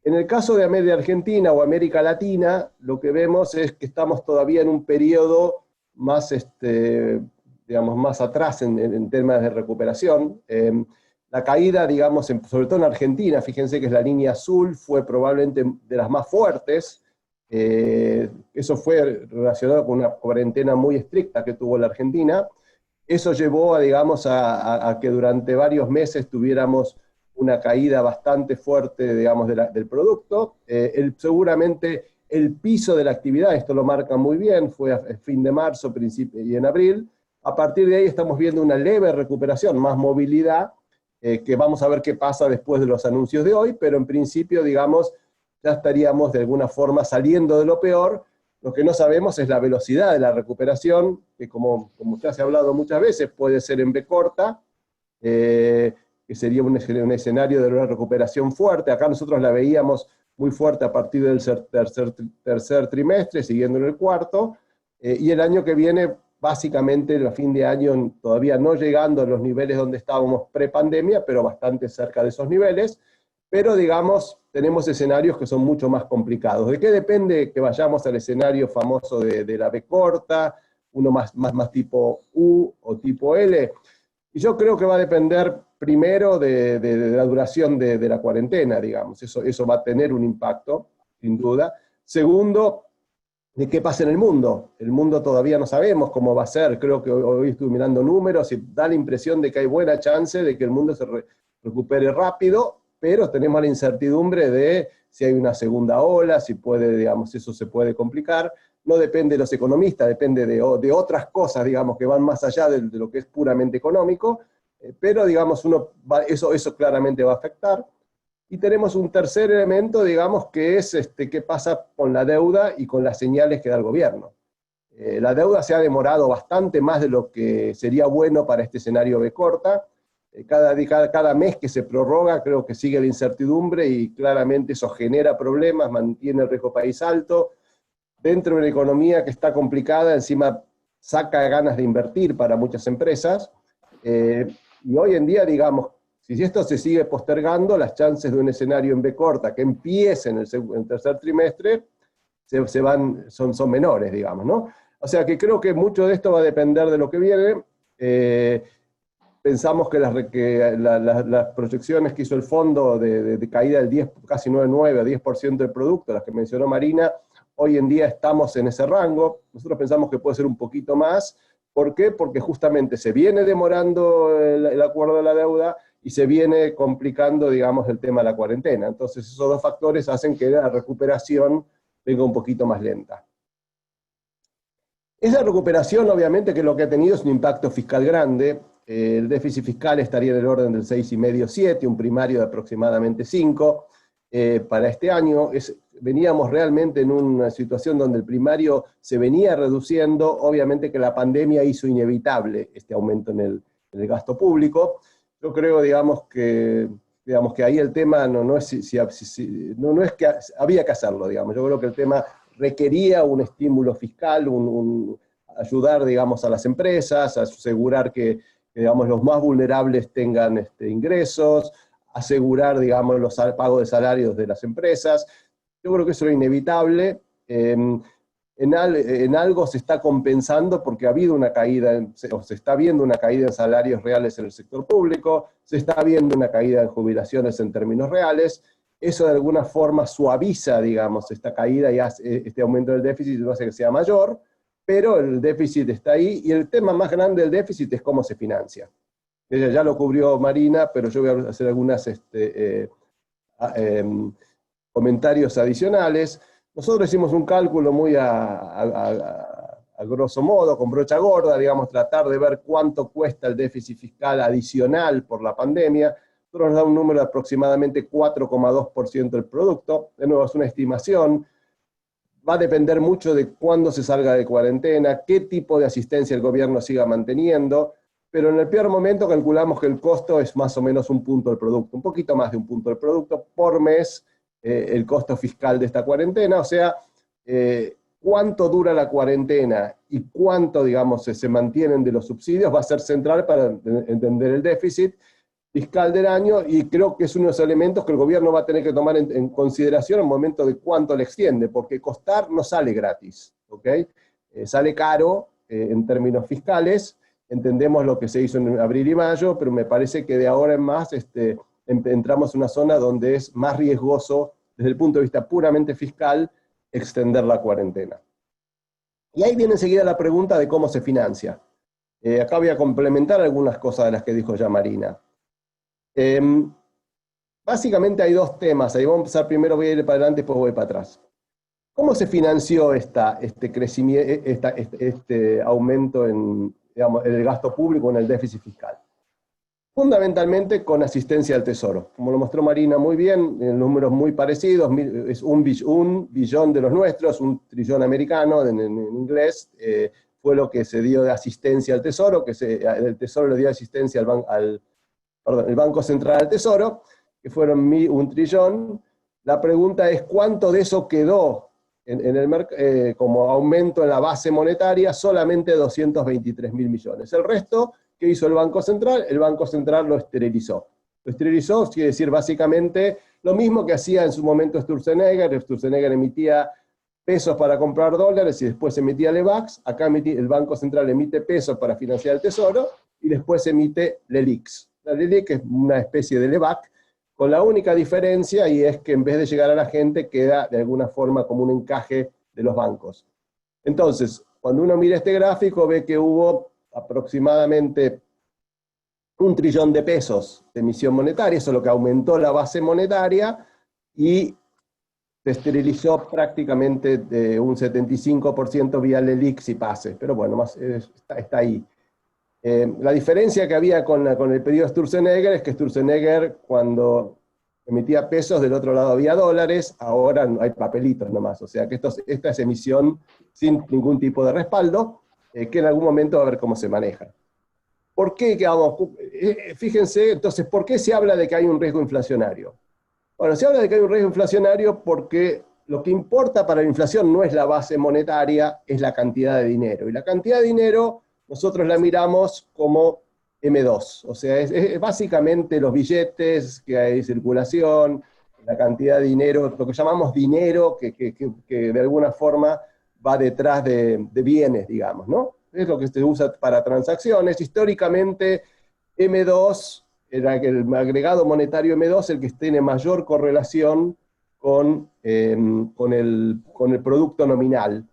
En el caso de Argentina o América Latina, lo que vemos es que estamos todavía en un periodo más, digamos, más atrás en temas de recuperación. La caída, digamos, sobre todo en Argentina, fíjense que es la línea azul, fue probablemente de las más fuertes. Eso fue relacionado con una cuarentena muy estricta que tuvo la Argentina. Eso llevó a, digamos, a que durante varios meses tuviéramos una caída bastante fuerte, digamos, del producto. Seguramente el piso de la actividad, esto lo marca muy bien, fue a fin de marzo, principio y en abril. A partir de ahí estamos viendo una leve recuperación, más movilidad, que vamos a ver qué pasa después de los anuncios de hoy, pero en principio, digamos, ya estaríamos de alguna forma saliendo de lo peor. Lo que no sabemos es la velocidad de la recuperación, que como ya se ha hablado muchas veces, puede ser en V corta, que sería un escenario de una recuperación fuerte. Acá nosotros la veíamos muy fuerte a partir del tercer trimestre, siguiendo en el cuarto, y el año que viene básicamente a fin de año todavía no llegando a los niveles donde estábamos pre-pandemia, pero bastante cerca de esos niveles, pero digamos, tenemos escenarios que son mucho más complicados. ¿De qué depende que vayamos al escenario famoso de la B corta, uno más tipo U o tipo L? Y yo creo que va a depender primero de la duración de la cuarentena, digamos, eso va a tener un impacto, sin duda. Segundo, de qué pasa en el mundo. El mundo todavía no sabemos cómo va a ser, creo que hoy estuve mirando números y da la impresión de que hay buena chance de que el mundo se recupere rápido, pero tenemos la incertidumbre de si hay una segunda ola, si puede, digamos, eso se puede complicar. No depende de los economistas, depende de otras cosas, digamos, que van más allá de lo que es puramente económico, pero, digamos, eso claramente va a afectar. Y tenemos un tercer elemento, digamos, que es qué pasa con la deuda y con las señales que da el gobierno. La deuda se ha demorado bastante más de lo que sería bueno para este escenario B corta. Cada mes que se prorroga creo que sigue la incertidumbre y claramente eso genera problemas, mantiene el riesgo país alto. Dentro de una economía que está complicada, encima saca ganas de invertir para muchas empresas. Y hoy en día, digamos, si esto se sigue postergando, las chances de un escenario en B corta que empiece en el tercer trimestre son menores, digamos, ¿no? O sea que creo que mucho de esto va a depender de lo que viene. Pensamos que las proyecciones que hizo el fondo de caída del 10, casi 9,9 a 10% del producto, las que mencionó Marina, hoy en día estamos en ese rango. Nosotros pensamos que puede ser un poquito más. ¿Por qué? Porque justamente se viene demorando el acuerdo de la deuda y se viene complicando, digamos, el tema de la cuarentena. Entonces esos dos factores hacen que la recuperación venga un poquito más lenta. Esa recuperación, obviamente, que lo que ha tenido es un impacto fiscal grande. El déficit fiscal estaría en el orden del 6,5-7, un primario de aproximadamente 5 para este año. Veníamos realmente en una situación donde el primario se venía reduciendo, obviamente que la pandemia hizo inevitable este aumento en el gasto público. Yo creo, digamos que ahí el tema no es que había que hacerlo, digamos. Yo creo que el tema requería un estímulo fiscal, ayudar, digamos, a las empresas, asegurar que digamos, los más vulnerables tengan ingresos, asegurar, digamos, los pagos de salarios de las empresas. Yo creo que eso era inevitable. En algo se está compensando porque ha habido una caída, se está viendo una caída en salarios reales en el sector público, se está viendo una caída en jubilaciones en términos reales. Eso de alguna forma suaviza, digamos, esta caída y este aumento del déficit no hace que sea mayor, pero el déficit está ahí y el tema más grande del déficit es cómo se financia. Ella ya lo cubrió Marina, pero yo voy a hacer algunos comentarios adicionales. Nosotros hicimos un cálculo muy a grosso modo, con brocha gorda, digamos, tratar de ver cuánto cuesta el déficit fiscal adicional por la pandemia. Nosotros nos da un número de aproximadamente 4,2% del producto. De nuevo, es una estimación. Va a depender mucho de cuándo se salga de cuarentena, qué tipo de asistencia el gobierno siga manteniendo, pero en el peor momento calculamos que el costo es más o menos 1 punto del producto, un poquito más de 1 punto del producto por mes, el costo fiscal de esta cuarentena. O sea, cuánto dura la cuarentena y cuánto, digamos, se mantienen de los subsidios va a ser central para entender el déficit fiscal del año, y creo que es uno de los elementos que el gobierno va a tener que tomar en consideración al momento de cuánto le extiende, porque costar no sale gratis, ¿ok? Sale caro en términos fiscales. Entendemos lo que se hizo en abril y mayo, pero me parece que de ahora en más entramos en una zona donde es más riesgoso, desde el punto de vista puramente fiscal, extender la cuarentena. Y ahí viene enseguida la pregunta de cómo se financia. Acá voy a complementar algunas cosas de las que dijo ya Marina. Básicamente hay dos temas, ahí vamos a empezar primero, voy a ir para adelante y después voy para atrás. ¿Cómo se financió este crecimiento, este aumento en, digamos, el gasto público, en el déficit fiscal? Fundamentalmente con asistencia al Tesoro. Como lo mostró Marina muy bien, en números muy parecidos, es un billón de los nuestros, 1 trillón americano en inglés, fue lo que se dio de asistencia al Tesoro, el Tesoro le dio asistencia el Banco Central al Tesoro, que fueron 1 trillón. La pregunta es, ¿cuánto de eso quedó como aumento en la base monetaria, solamente 223.000 millones. El resto, ¿qué hizo el Banco Central? El Banco Central lo esterilizó. Lo esterilizó quiere decir básicamente lo mismo que hacía en su momento Sturzenegger. Sturzenegger emitía pesos para comprar dólares y después emitía LEVAX. Acá el Banco Central emite pesos para financiar el Tesoro y después emite LELIQs. La LELIQ es una especie de LEVAC, con la única diferencia, y es que en vez de llegar a la gente, queda de alguna forma como un encaje de los bancos. Entonces, cuando uno mira este gráfico, ve que hubo aproximadamente 1 trillón de pesos de emisión monetaria, eso es lo que aumentó la base monetaria, y se esterilizó prácticamente de un 75% vía LELIQs y pases, pero bueno, está ahí. La diferencia que había con el pedido de Sturzenegger es que Sturzenegger, cuando emitía pesos, del otro lado había dólares, ahora no hay papelitos nomás, o sea que esta es emisión sin ningún tipo de respaldo, que en algún momento va a ver cómo se maneja. ¿Por qué? Fíjense, entonces, ¿por qué se habla de que hay un riesgo inflacionario? Bueno, se habla de que hay un riesgo inflacionario porque lo que importa para la inflación no es la base monetaria, es la cantidad de dinero. Y la cantidad de dinero nosotros la miramos como M2, o sea, es básicamente los billetes que hay en circulación, la cantidad de dinero, lo que llamamos dinero, que de alguna forma va detrás de bienes, digamos, ¿no? Es lo que se usa para transacciones. Históricamente, M2, el agregado monetario M2, el que tiene mayor correlación con el producto nominal.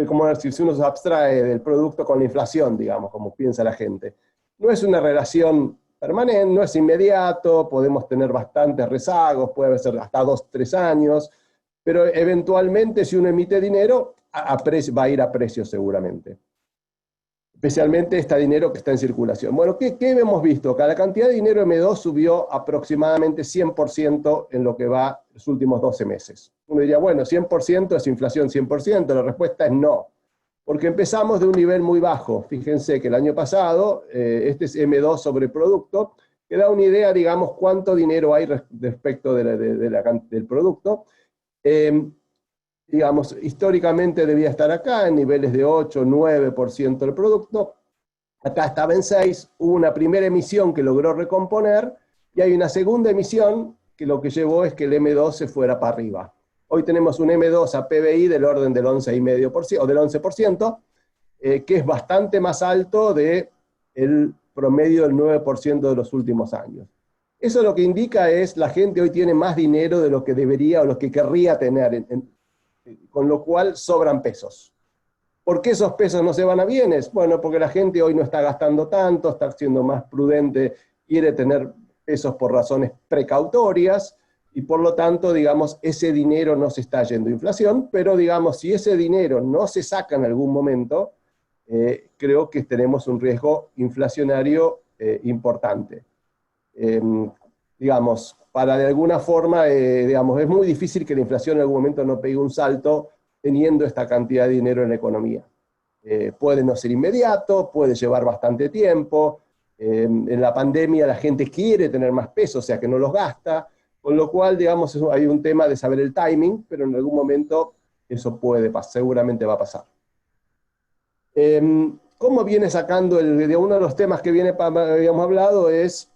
Como si uno se abstrae del producto con la inflación, digamos, como piensa la gente. No es una relación permanente, no es inmediato, podemos tener bastantes rezagos, puede ser hasta 2-3 años, pero eventualmente si uno emite dinero, va a ir a precio seguramente. Especialmente este dinero que está en circulación. Bueno, ¿qué hemos visto? Que la cantidad de dinero M2 subió aproximadamente 100% en lo que va los últimos 12 meses. Uno diría, bueno, 100% es inflación 100%, la respuesta es no. Porque empezamos de un nivel muy bajo. Fíjense que el año pasado, este es M2 sobre producto, que da una idea, digamos, cuánto dinero hay respecto del producto. Digamos, históricamente debía estar acá, en niveles de 8-9% del producto. Acá estaba en 6, hubo una primera emisión que logró recomponer, y hay una segunda emisión que lo que llevó es que el M2 se fuera para arriba. Hoy tenemos un M2 a PBI del orden del 11,5% o del 11%, que es bastante más alto del promedio del 9% de los últimos años. Eso lo que indica es la gente hoy tiene más dinero de lo que debería o lo que querría tener, con lo cual sobran pesos. ¿Por qué esos pesos no se van a bienes? Bueno, porque la gente hoy no está gastando tanto, está siendo más prudente, quiere tener pesos por razones precautorias, y por lo tanto, digamos, ese dinero no se está yendo a inflación, pero digamos, si ese dinero no se saca en algún momento, creo que tenemos un riesgo inflacionario importante. Digamos, para de alguna forma, digamos, es muy difícil que la inflación en algún momento no pegue un salto teniendo esta cantidad de dinero en la economía. Puede no ser inmediato, puede llevar bastante tiempo. En la pandemia la gente quiere tener más pesos, o sea que no los gasta, con lo cual, digamos, hay un tema de saber el timing, pero en algún momento eso puede pasar, seguramente va a pasar. ¿Cómo viene sacando uno de los temas que habíamos hablado es,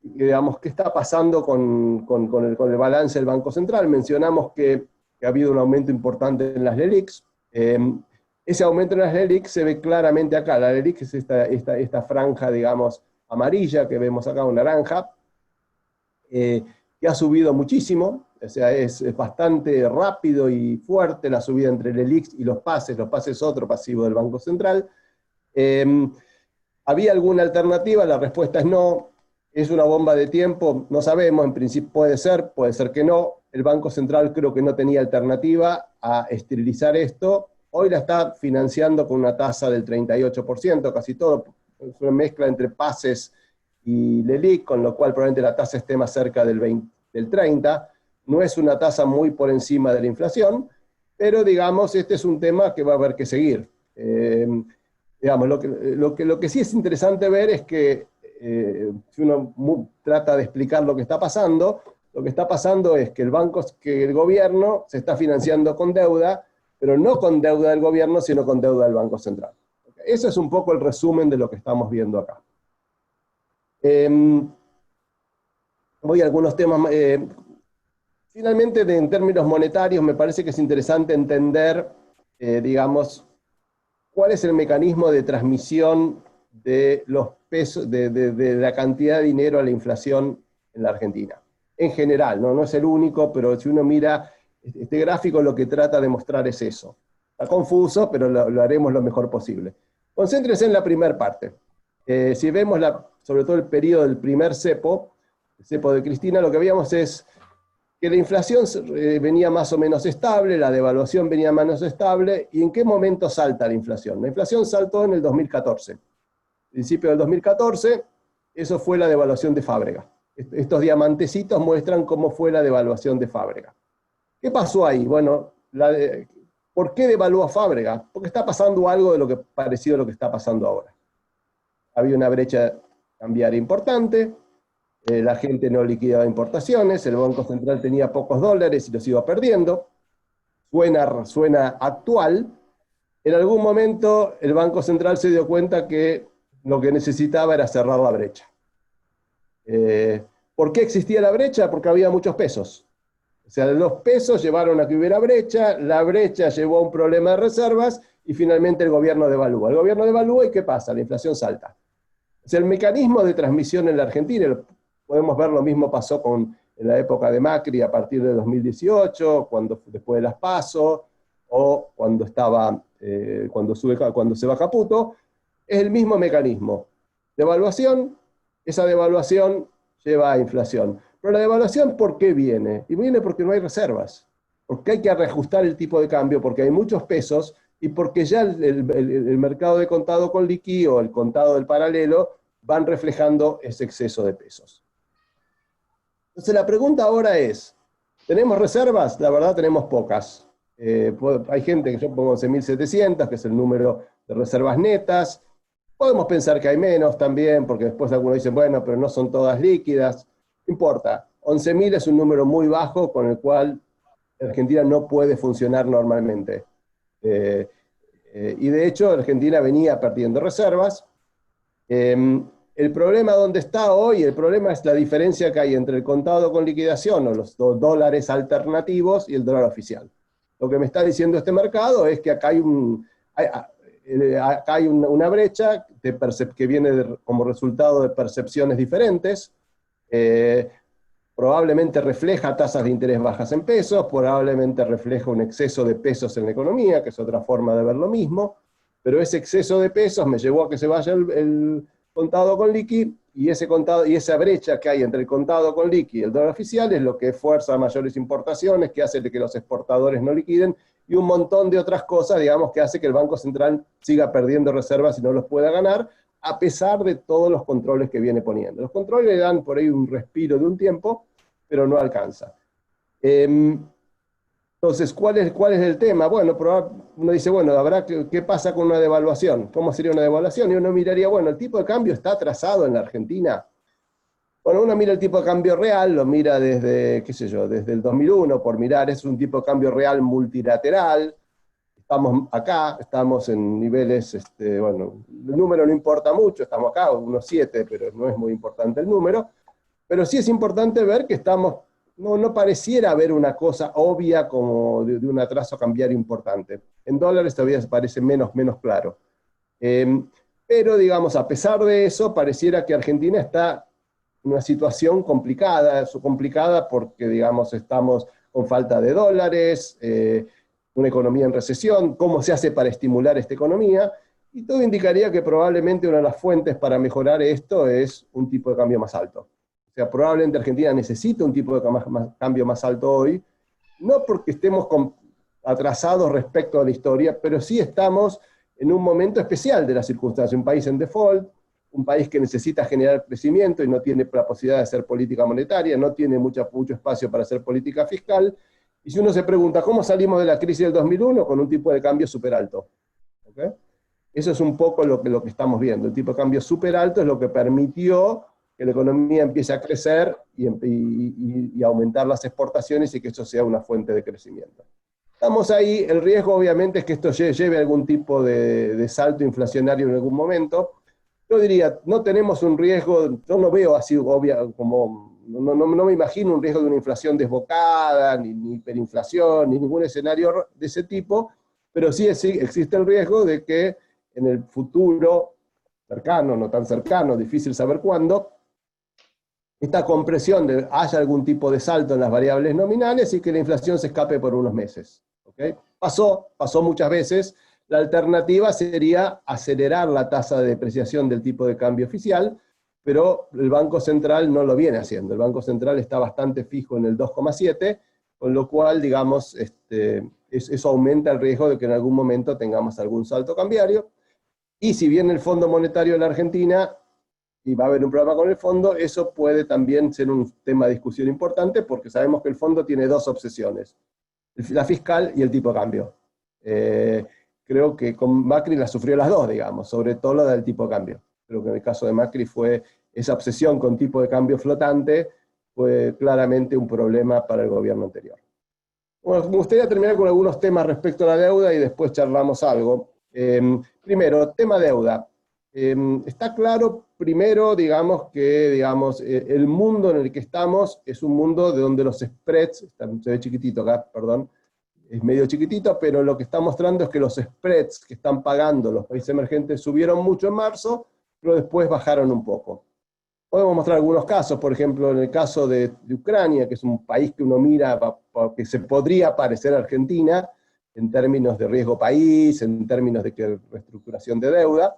digamos, qué está pasando con el balance del Banco Central? Mencionamos que ha habido un aumento importante en las LELIQs. Ese aumento en las LELIQs se ve claramente acá. La LELIQ es esta franja, digamos, amarilla que vemos acá, o naranja, que ha subido muchísimo, o sea, es bastante rápido y fuerte la subida entre LELIQs y los pases es otro pasivo del Banco Central. ¿Había alguna alternativa? La respuesta es no. ¿Es una bomba de tiempo? No sabemos, en principio puede ser que no. El Banco Central creo que no tenía alternativa a esterilizar esto. Hoy la está financiando con una tasa del 38%, casi todo, es una mezcla entre pases y LELIQ, con lo cual probablemente la tasa esté más cerca del 30%. No es una tasa muy por encima de la inflación, pero digamos, este es un tema que va a haber que seguir. Digamos, lo que sí es interesante ver es que si uno trata de explicar lo que está pasando es que el gobierno se está financiando con deuda, pero no con deuda del gobierno, sino con deuda del Banco Central. Ese es un poco el resumen de lo que estamos viendo acá. Voy a algunos temas. Finalmente, en términos monetarios, me parece que es interesante entender, digamos, cuál es el mecanismo de transmisión de los pesos, de la cantidad de dinero a la inflación en la Argentina. En general, no es el único, pero si uno mira este gráfico, lo que trata de mostrar es eso. Está confuso, pero lo haremos lo mejor posible. Concéntrese en la primera parte. Si vemos sobre todo el periodo del primer cepo, el cepo de Cristina, lo que veíamos es que la inflación venía más o menos estable, la devaluación venía más o menos estable, ¿y en qué momento salta la inflación? La inflación saltó en el 2014. Principio del 2014, eso fue la devaluación de Fábrega. Estos diamantecitos muestran cómo fue la devaluación de Fábrega. ¿Qué pasó ahí? Bueno, ¿por qué devaluó Fábrega? Porque está pasando algo de lo que parecido a lo que está pasando ahora. Había una brecha cambiaria importante, la gente no liquidaba importaciones, el Banco Central tenía pocos dólares y los iba perdiendo. Suena actual. En algún momento el Banco Central se dio cuenta que lo que necesitaba era cerrar la brecha. ¿Por qué existía la brecha? Porque había muchos pesos. O sea, los pesos llevaron a que hubiera brecha, la brecha llevó a un problema de reservas y finalmente el gobierno devalúa. El gobierno devalúa y ¿qué pasa? La inflación salta. O sea, el mecanismo de transmisión en la Argentina, podemos ver lo mismo pasó en la época de Macri a partir de 2018, después de las PASO, o cuando se va Caputo, es el mismo mecanismo. Devaluación, esa devaluación lleva a inflación. Pero la devaluación, ¿por qué viene? Y viene porque no hay reservas, porque hay que reajustar el tipo de cambio, porque hay muchos pesos, y porque ya el mercado de contado con liqui o el contado del paralelo van reflejando ese exceso de pesos. Entonces la pregunta ahora es, ¿tenemos reservas? La verdad tenemos pocas. Hay gente que yo pongo 11.700, que es el número de reservas netas. Podemos pensar que hay menos también, porque después algunos dicen, bueno, pero no son todas líquidas. No importa, 11.000 es un número muy bajo con el cual Argentina no puede funcionar normalmente. Y de hecho Argentina venía perdiendo reservas. El problema donde está hoy, el problema es la diferencia que hay entre el contado con liquidación o los dólares alternativos y el dólar oficial. Lo que me está diciendo este mercado es que acá hay una brecha que viene como resultado de percepciones diferentes. Probablemente refleja tasas de interés bajas en pesos, probablemente refleja un exceso de pesos en la economía, que es otra forma de ver lo mismo, pero ese exceso de pesos me llevó a que se vaya el contado con liqui, y esa brecha que hay entre el contado con liqui y el dólar oficial es lo que fuerza a mayores importaciones, que hace que los exportadores no liquiden, y un montón de otras cosas, digamos, que hace que el Banco Central siga perdiendo reservas y no los pueda ganar, a pesar de todos los controles que viene poniendo. Los controles le dan por ahí un respiro de un tiempo, pero no alcanza. Entonces, ¿cuál es el tema? Bueno, uno dice, bueno, ¿qué pasa con una devaluación? ¿Cómo sería una devaluación? Y uno miraría, bueno, ¿el tipo de cambio está atrasado en la Argentina? Bueno, uno mira el tipo de cambio real, lo mira desde, qué sé yo, desde el 2001, por mirar, es un tipo de cambio real multilateral. Estamos acá, estamos en niveles, bueno, el número no importa mucho, estamos acá, unos 7, pero no es muy importante el número. Pero sí es importante ver que no pareciera haber una cosa obvia como de un atraso cambiario importante. En dólares todavía parece menos claro. Pero, digamos, a pesar de eso, pareciera que Argentina está en una situación complicada porque, digamos, estamos con falta de dólares, una economía en recesión, cómo se hace para estimular esta economía, y todo indicaría que probablemente una de las fuentes para mejorar esto es un tipo de cambio más alto. O sea, probablemente Argentina necesita un tipo de cambio más alto hoy, no porque estemos atrasados respecto a la historia, pero sí estamos en un momento especial de la circunstancia, un país en default, un país que necesita generar crecimiento y no tiene la posibilidad de hacer política monetaria, no tiene mucho espacio para hacer política fiscal, y si uno se pregunta, ¿cómo salimos de la crisis del 2001? Con un tipo de cambio súper alto. ¿Okay? Eso es un poco lo que estamos viendo, el tipo de cambio súper alto es lo que permitió que la economía empiece a crecer y aumentar las exportaciones y que eso sea una fuente de crecimiento. Estamos ahí, el riesgo obviamente es que esto lleve a algún tipo de salto inflacionario en algún momento. Yo diría, no tenemos un riesgo, yo no veo así como, no me imagino un riesgo de una inflación desbocada, ni hiperinflación, ni ningún escenario de ese tipo, pero sí existe el riesgo de que en el futuro cercano, no tan cercano, difícil saber cuándo, esta compresión haya algún tipo de salto en las variables nominales y que la inflación se escape por unos meses. ¿Okay? Pasó muchas veces. La alternativa sería acelerar la tasa de depreciación del tipo de cambio oficial, pero el Banco Central no lo viene haciendo. El Banco Central está bastante fijo en el 2,7, con lo cual, digamos, eso aumenta el riesgo de que en algún momento tengamos algún salto cambiario. Y si bien el Fondo Monetario de la Argentina, y va a haber un problema con el fondo, eso puede también ser un tema de discusión importante, porque sabemos que el fondo tiene dos obsesiones: la fiscal y el tipo de cambio. Creo que con Macri la sufrió las dos, digamos, sobre todo la del tipo de cambio. Creo que en el caso de Macri fue esa obsesión con tipo de cambio flotante, fue claramente un problema para el gobierno anterior. Bueno, me gustaría terminar con algunos temas respecto a la deuda y después charlamos algo. Primero, tema deuda. Está claro, primero, digamos, que el mundo en el que estamos es un mundo de donde los spreads, se ve chiquitito acá, perdón, es medio chiquitito, pero lo que está mostrando es que los spreads que están pagando los países emergentes subieron mucho en marzo, pero después bajaron un poco. Podemos mostrar algunos casos, por ejemplo, en el caso de Ucrania, que es un país que uno mira que se podría parecer a Argentina, en términos de riesgo país, en términos de reestructuración de deuda.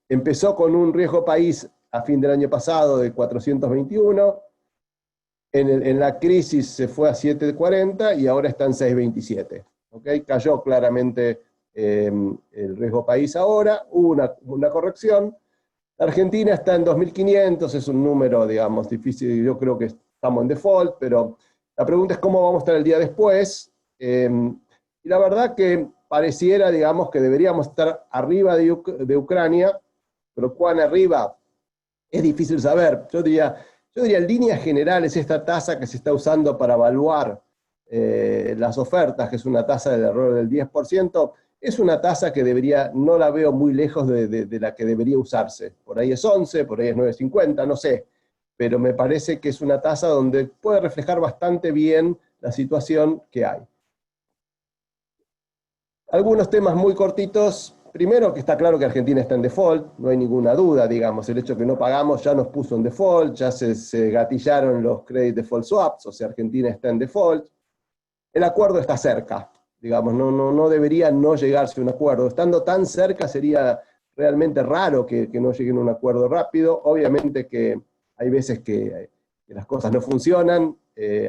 Empezó con un riesgo país a fin del año pasado de 421, en la crisis se fue a 740 y ahora está en 627. ¿Okay? Cayó claramente el riesgo país ahora, hubo una corrección. La Argentina está en 2.500, es un número, digamos, difícil, yo creo que estamos en default, pero la pregunta es cómo vamos a estar el día después. Y la verdad que pareciera, digamos, que deberíamos estar arriba de Ucrania, pero cuán arriba es difícil saber. Yo diría, en líneas generales, esta tasa que se está usando para evaluar las ofertas, que es una tasa del error del 10%, es una tasa que no la veo muy lejos de la que debería usarse. Por ahí es 11, por ahí es 9,50, no sé. Pero me parece que es una tasa donde puede reflejar bastante bien la situación que hay. Algunos temas muy cortitos. Primero, que está claro que Argentina está en default, no hay ninguna duda, digamos, el hecho que no pagamos ya nos puso en default, ya se gatillaron los credit default swaps, o sea, Argentina está en default. El acuerdo está cerca, digamos, no debería no llegarse a un acuerdo. Estando tan cerca sería realmente raro que no lleguen a un acuerdo rápido. Obviamente que hay veces que las cosas no funcionan,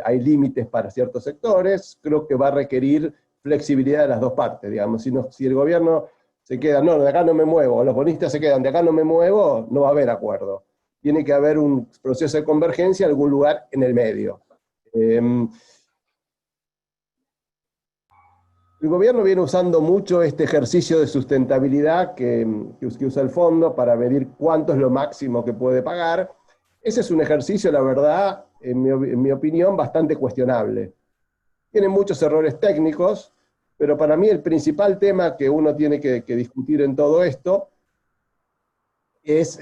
hay límites para ciertos sectores, creo que va a requerir flexibilidad de las dos partes, digamos, si el gobierno se queda, no, de acá no me muevo, los bonistas se quedan, de acá no me muevo, no va a haber acuerdo. Tiene que haber un proceso de convergencia en algún lugar en el medio. El gobierno viene usando mucho este ejercicio de sustentabilidad que usa el fondo para medir cuánto es lo máximo que puede pagar. Ese es un ejercicio, la verdad, en mi opinión, bastante cuestionable. Tiene muchos errores técnicos, pero para mí el principal tema que uno tiene que discutir en todo esto es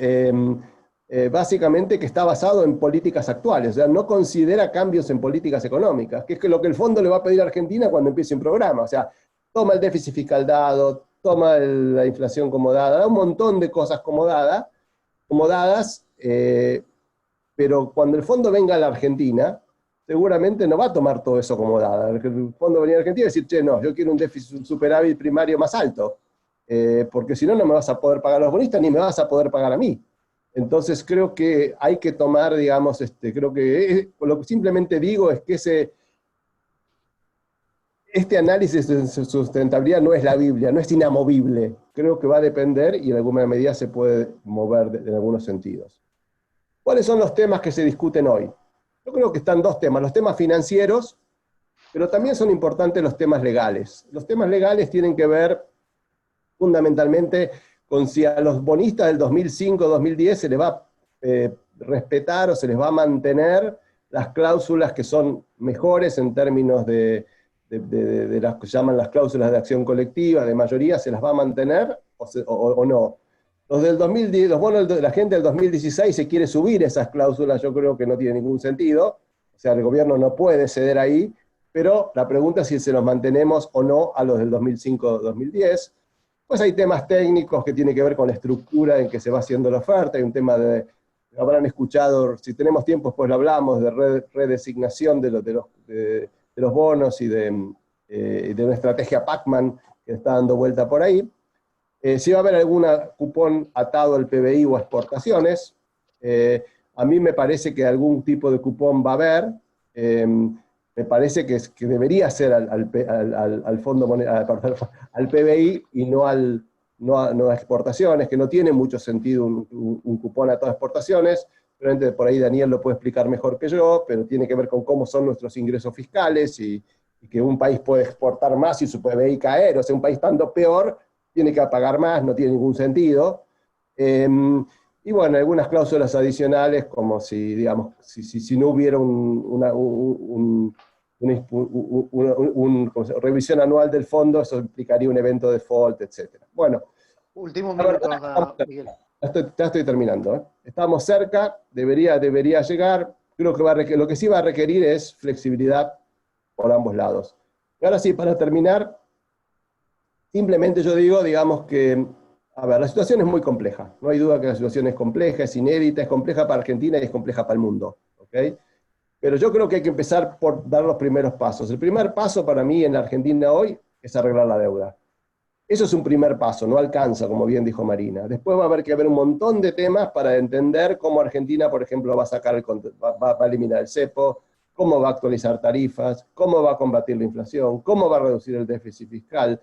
básicamente que está basado en políticas actuales, o sea, no considera cambios en políticas económicas, que es lo que el fondo le va a pedir a Argentina cuando empiece un programa, o sea, toma el déficit fiscal dado, toma la inflación como dada, da un montón de cosas como dadas, pero cuando el fondo venga a la Argentina, seguramente no va a tomar todo eso como dada. El fondo venía a Argentina y decir, che, no, yo quiero un déficit, un superávit primario más alto, porque si no, no me vas a poder pagar a los bonistas ni me vas a poder pagar a mí. Entonces creo que hay que tomar, digamos, creo que lo que simplemente digo es que este análisis de sustentabilidad no es la Biblia, no es inamovible. Creo que va a depender y en alguna medida se puede mover en algunos sentidos. ¿Cuáles son los temas que se discuten hoy? Yo creo que están dos temas, los temas financieros, pero también son importantes los temas legales. Los temas legales tienen que ver fundamentalmente con si a los bonistas del 2005-2010 se les va a respetar o se les va a mantener las cláusulas que son mejores en términos de de las que llaman las cláusulas de acción colectiva, de mayoría, ¿se las va a mantener o no? Los del 2010, los bonos de la gente del 2016 se quiere subir esas cláusulas, yo creo que no tiene ningún sentido, o sea, el gobierno no puede ceder ahí, pero la pregunta es si se los mantenemos o no a los del 2005-2010. Pues hay temas técnicos que tienen que ver con la estructura en que se va haciendo la oferta, hay un tema de, habrán escuchado, si tenemos tiempo después lo hablamos, de redesignación de los bonos y de una estrategia Pacman que está dando vuelta por ahí. Si va a haber algún cupón atado al PBI o a exportaciones, a mí me parece que algún tipo de cupón va a haber, me parece que debería ser al Fondo Monetario, al PBI y no a exportaciones, que no tiene mucho sentido un cupón atado a exportaciones. Probablemente por ahí Daniel lo puede explicar mejor que yo, pero tiene que ver con cómo son nuestros ingresos fiscales y que un país puede exportar más y su PBI caer, o sea, un país estando peor tiene que pagar más, no tiene ningún sentido. Y bueno, algunas cláusulas adicionales, como si, digamos, si no hubiera una revisión anual del fondo, eso implicaría un evento de default, etc. Bueno. Últimos minutos, Miguel. Ya estoy terminando, ¿eh? Estamos cerca, debería llegar. Creo que lo que sí va a requerir es flexibilidad por ambos lados. Y ahora sí, para terminar, simplemente yo digo, digamos que, a ver, la situación es muy compleja. No hay duda que la situación es compleja, es inédita, es compleja para Argentina y es compleja para el mundo, ¿ok? Pero yo creo que hay que empezar por dar los primeros pasos. El primer paso para mí en la Argentina hoy es arreglar la deuda. Eso es un primer paso, no alcanza, como bien dijo Marina. Después va a haber que ver un montón de temas para entender cómo Argentina, por ejemplo, va a sacar va a eliminar el cepo, cómo va a actualizar tarifas, cómo va a combatir la inflación, cómo va a reducir el déficit fiscal.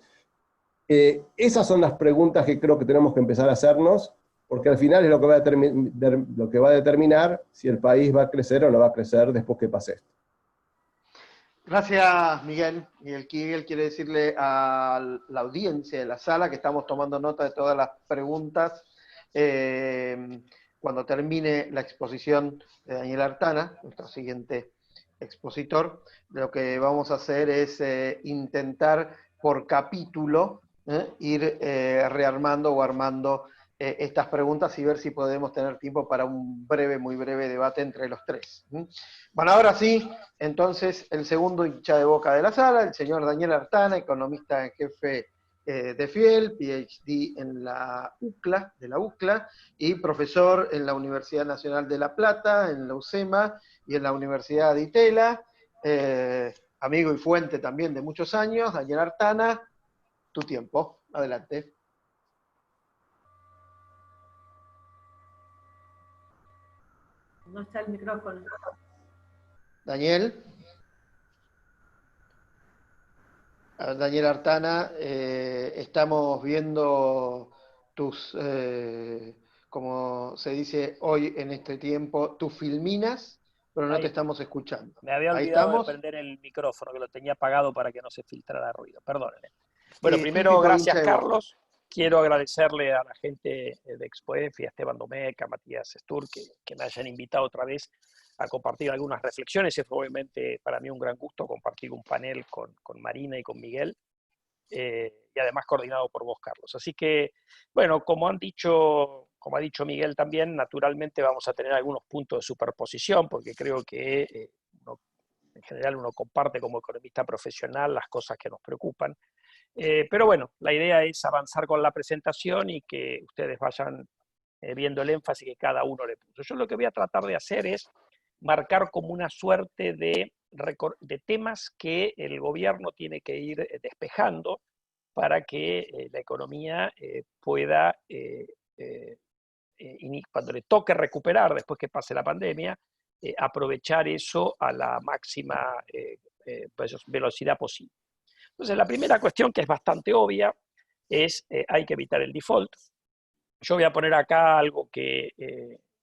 Esas son las preguntas que creo que tenemos que empezar a hacernos, porque al final es lo que va a determinar si el país va a crecer o no va a crecer después que pase esto. Gracias, Miguel. Miguel Kigel quiere decirle a la audiencia de la sala que estamos tomando nota de todas las preguntas. Cuando termine la exposición de Daniel Artana, nuestro siguiente expositor, lo que vamos a hacer es intentar por capítulo ir rearmando o armando estas preguntas y ver si podemos tener tiempo para un breve, muy breve debate entre los tres. Bueno, ahora sí, entonces el segundo hincha de boca de la sala, el señor Daniel Artana, economista en jefe de Fiel, PhD en la UCLA, de la UCLA, y profesor en la Universidad Nacional de La Plata, en la UCEMA y en la Universidad de Itela, amigo y fuente también de muchos años. Daniel Artana, tu tiempo, adelante. No está el micrófono. Daniel. Daniel Artana, estamos viendo tus, como se dice hoy en este tiempo, tus filminas, pero no te estamos escuchando. Me había olvidado de prender el micrófono, que lo tenía apagado para que no se filtrara ruido. Perdónenme. Bueno, primero, gracias, Carlos. Quiero agradecerle a la gente de ExpoEF, a Esteban Domecq, a Matías Stur, que me hayan invitado otra vez a compartir algunas reflexiones. Es obviamente para mí un gran gusto compartir un panel con Marina y con Miguel, y además coordinado por vos, Carlos. Así que, bueno, como ha dicho Miguel también, naturalmente vamos a tener algunos puntos de superposición, porque creo que en general uno comparte como economista profesional las cosas que nos preocupan. Pero bueno, la idea es avanzar con la presentación y que ustedes vayan viendo el énfasis que cada uno le puso. Yo lo que voy a tratar de hacer es marcar como una suerte de temas que el gobierno tiene que ir despejando para que la economía pueda, cuando le toque recuperar después que pase la pandemia, aprovechar eso a la máxima velocidad posible. Entonces, la primera cuestión, que es bastante obvia, es hay que evitar el default. Yo voy a poner acá algo que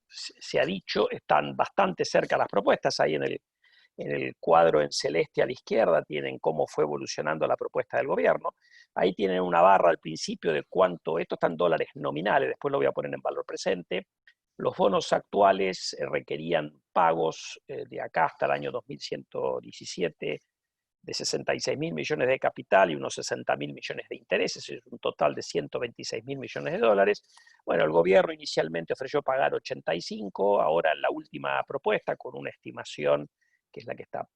se ha dicho, están bastante cerca las propuestas. Ahí en el cuadro en celeste a la izquierda tienen cómo fue evolucionando la propuesta del gobierno. Ahí tienen una barra al principio de cuánto, esto está en dólares nominales, después lo voy a poner en valor presente. Los bonos actuales requerían pagos de acá hasta el año 2117 de 66.000 millones de capital y unos 60.000 millones de intereses, es un total de 126.000 millones de dólares. Bueno, el gobierno inicialmente ofreció pagar 85, ahora en la última propuesta, con una estimación, que es la que está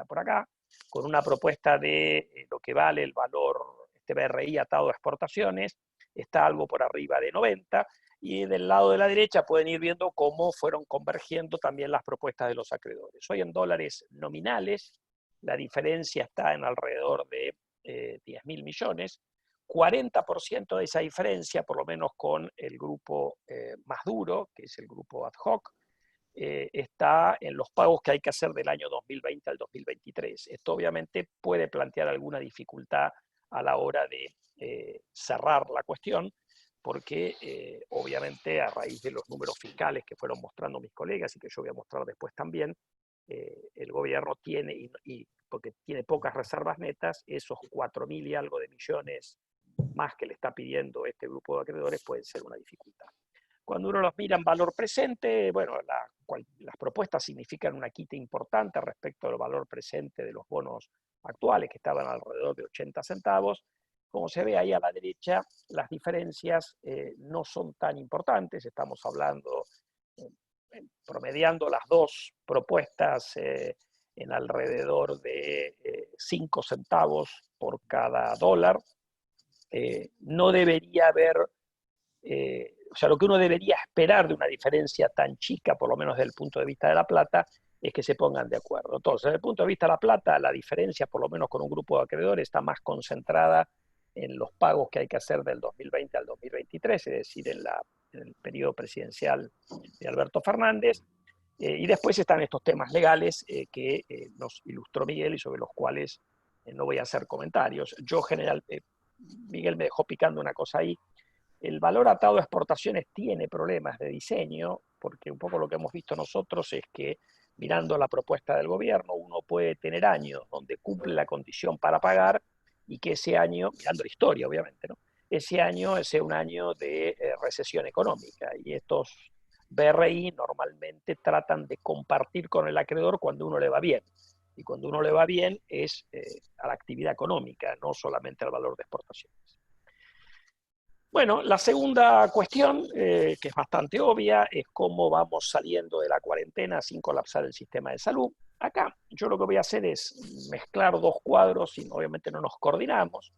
por acá, con una propuesta de lo que vale el valor, este BRI atado a exportaciones, está algo por arriba de 90, y del lado de la derecha pueden ir viendo cómo fueron convergiendo también las propuestas de los acreedores. Hoy en dólares nominales, la diferencia está en alrededor de 10.000 millones, 40% de esa diferencia, por lo menos con el grupo más duro, que es el grupo ad hoc, está en los pagos que hay que hacer del año 2020 al 2023. Esto obviamente puede plantear alguna dificultad a la hora de cerrar la cuestión, porque obviamente a raíz de los números fiscales que fueron mostrando mis colegas y que yo voy a mostrar después también, el gobierno tiene, y porque tiene pocas reservas netas, esos 4.000 y algo de millones más que le está pidiendo este grupo de acreedores pueden ser una dificultad. Cuando uno los mira en valor presente, bueno, las propuestas significan una quita importante respecto al valor presente de los bonos actuales, que estaban alrededor de 80 centavos. Como se ve ahí a la derecha, las diferencias no son tan importantes, estamos hablando, promediando las dos propuestas en alrededor de 5 centavos por cada dólar. No debería haber, o sea, lo que uno debería esperar de una diferencia tan chica, por lo menos desde el punto de vista de la plata, es que se pongan de acuerdo. Entonces, desde el punto de vista de la plata, la diferencia, por lo menos con un grupo de acreedores, está más concentrada en los pagos que hay que hacer del 2020 al 2023, es decir, en el periodo presidencial de Alberto Fernández. Y después están estos temas legales que nos ilustró Miguel y sobre los cuales no voy a hacer comentarios. Miguel me dejó picando una cosa ahí. El valor atado a exportaciones tiene problemas de diseño, porque un poco lo que hemos visto nosotros es que, mirando la propuesta del gobierno, uno puede tener años donde cumple la condición para pagar y que ese año, mirando la historia obviamente, ¿no?, ese año sea un año de recesión económica, y estos BRI normalmente tratan de compartir con el acreedor cuando uno le va bien, y cuando uno le va bien es a la actividad económica, no solamente al valor de exportaciones. Bueno, la segunda cuestión, que es bastante obvia, es cómo vamos saliendo de la cuarentena sin colapsar el sistema de salud. Acá yo lo que voy a hacer es mezclar dos cuadros y obviamente no nos coordinamos,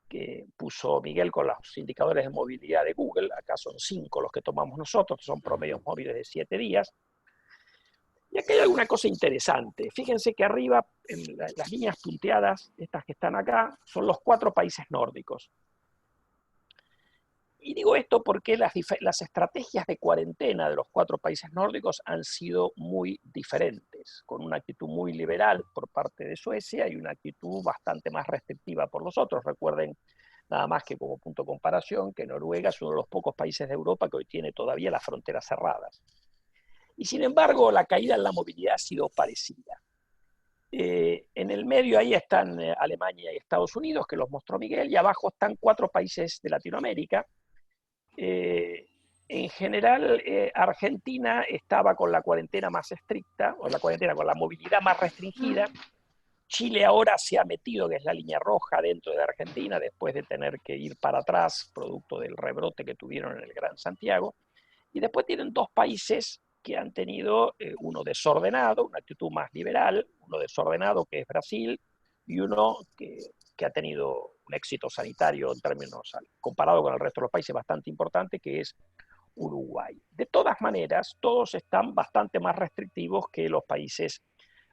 que puso Miguel con los indicadores de movilidad de Google. Acá son 5 los que tomamos nosotros, son promedios móviles de 7 días. Y aquí hay alguna cosa interesante. Fíjense que arriba, en las líneas punteadas, estas que están acá, son los 4 países nórdicos. Y digo esto porque las estrategias de cuarentena de los 4 países nórdicos han sido muy diferentes, con una actitud muy liberal por parte de Suecia y una actitud bastante más restrictiva por los otros. Recuerden, nada más que como punto de comparación, que Noruega es uno de los pocos países de Europa que hoy tiene todavía las fronteras cerradas. Y sin embargo, la caída en la movilidad ha sido parecida. En el medio ahí están Alemania y Estados Unidos, que los mostró Miguel, y abajo están 4 países de Latinoamérica. En general, Argentina estaba con la cuarentena más estricta, o la cuarentena con la movilidad más restringida. Chile ahora se ha metido, que es la línea roja, dentro de Argentina, después de tener que ir para atrás, producto del rebrote que tuvieron en el Gran Santiago. Y después tienen 2 países que han tenido uno desordenado, una actitud más liberal, uno desordenado, que es Brasil, y uno que ha tenido un éxito sanitario en términos, comparado con el resto de los países, bastante importante, que es Uruguay. De todas maneras, todos están bastante más restrictivos que los países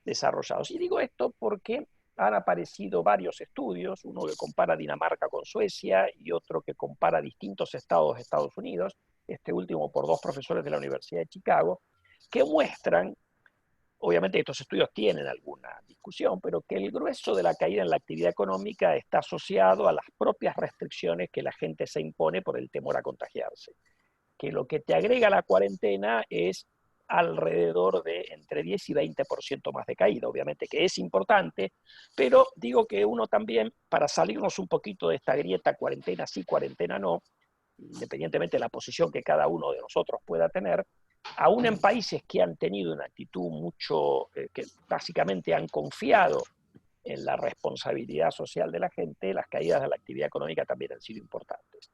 desarrollados. Y digo esto porque han aparecido varios estudios, uno que compara Dinamarca con Suecia y otro que compara distintos estados de Estados Unidos, este último por 2 profesores de la Universidad de Chicago, que muestran, obviamente estos estudios tienen alguna discusión, pero que el grueso de la caída en la actividad económica está asociado a las propias restricciones que la gente se impone por el temor a contagiarse. Que lo que te agrega la cuarentena es alrededor de entre 10 y 20% más de caída, obviamente que es importante, pero digo que uno también, para salirnos un poquito de esta grieta cuarentena sí, cuarentena no, independientemente de la posición que cada uno de nosotros pueda tener, aún en países que han tenido una actitud que básicamente han confiado en la responsabilidad social de la gente, las caídas de la actividad económica también han sido importantes.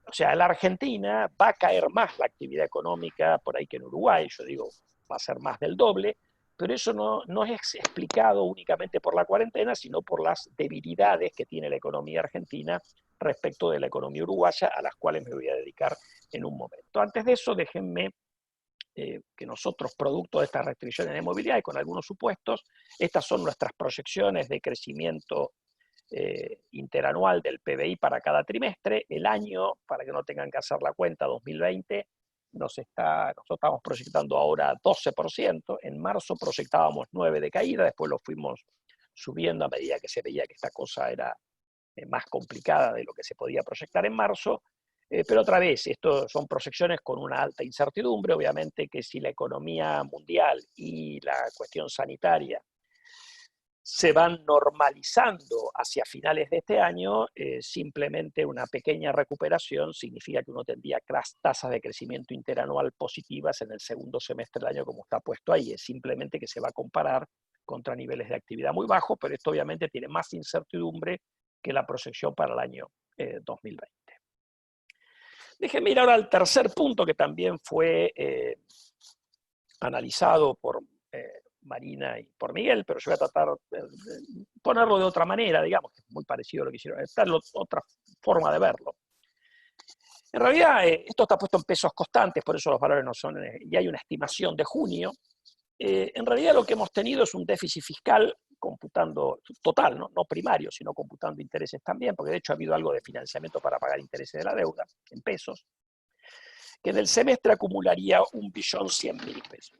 O sea, en la Argentina va a caer más la actividad económica por ahí que en Uruguay, yo digo, va a ser más del doble, pero eso no es explicado únicamente por la cuarentena, sino por las debilidades que tiene la economía argentina respecto de la economía uruguaya, a las cuales me voy a dedicar en un momento. Antes de eso, déjenme que nosotros, producto de estas restricciones de movilidad y con algunos supuestos, estas son nuestras proyecciones de crecimiento interanual del PBI para cada trimestre. El año, para que no tengan que hacer la cuenta, 2020, nosotros estamos proyectando ahora 12%, en marzo proyectábamos 9% de caída, después lo fuimos subiendo a medida que se veía que esta cosa era más complicada de lo que se podía proyectar en marzo, pero otra vez, esto son proyecciones con una alta incertidumbre, obviamente que si la economía mundial y la cuestión sanitaria se van normalizando hacia finales de este año, simplemente una pequeña recuperación significa que uno tendría tasas de crecimiento interanual positivas en el segundo semestre del año como está puesto ahí. Es simplemente que se va a comparar contra niveles de actividad muy bajos, pero esto obviamente tiene más incertidumbre que la proyección para el año 2020. Déjenme ir ahora al tercer punto que también fue analizado por Marina y por Miguel, pero yo voy a tratar de ponerlo de otra manera, digamos, que es muy parecido a lo que hicieron. Esta es otra forma de verlo. En realidad, esto está puesto en pesos constantes, por eso los valores no son, y hay una estimación de junio. En realidad lo que hemos tenido es un déficit fiscal computando total, no primario, sino computando intereses también, porque de hecho ha habido algo de financiamiento para pagar intereses de la deuda en pesos, que en el semestre acumularía 1.100.000 pesos.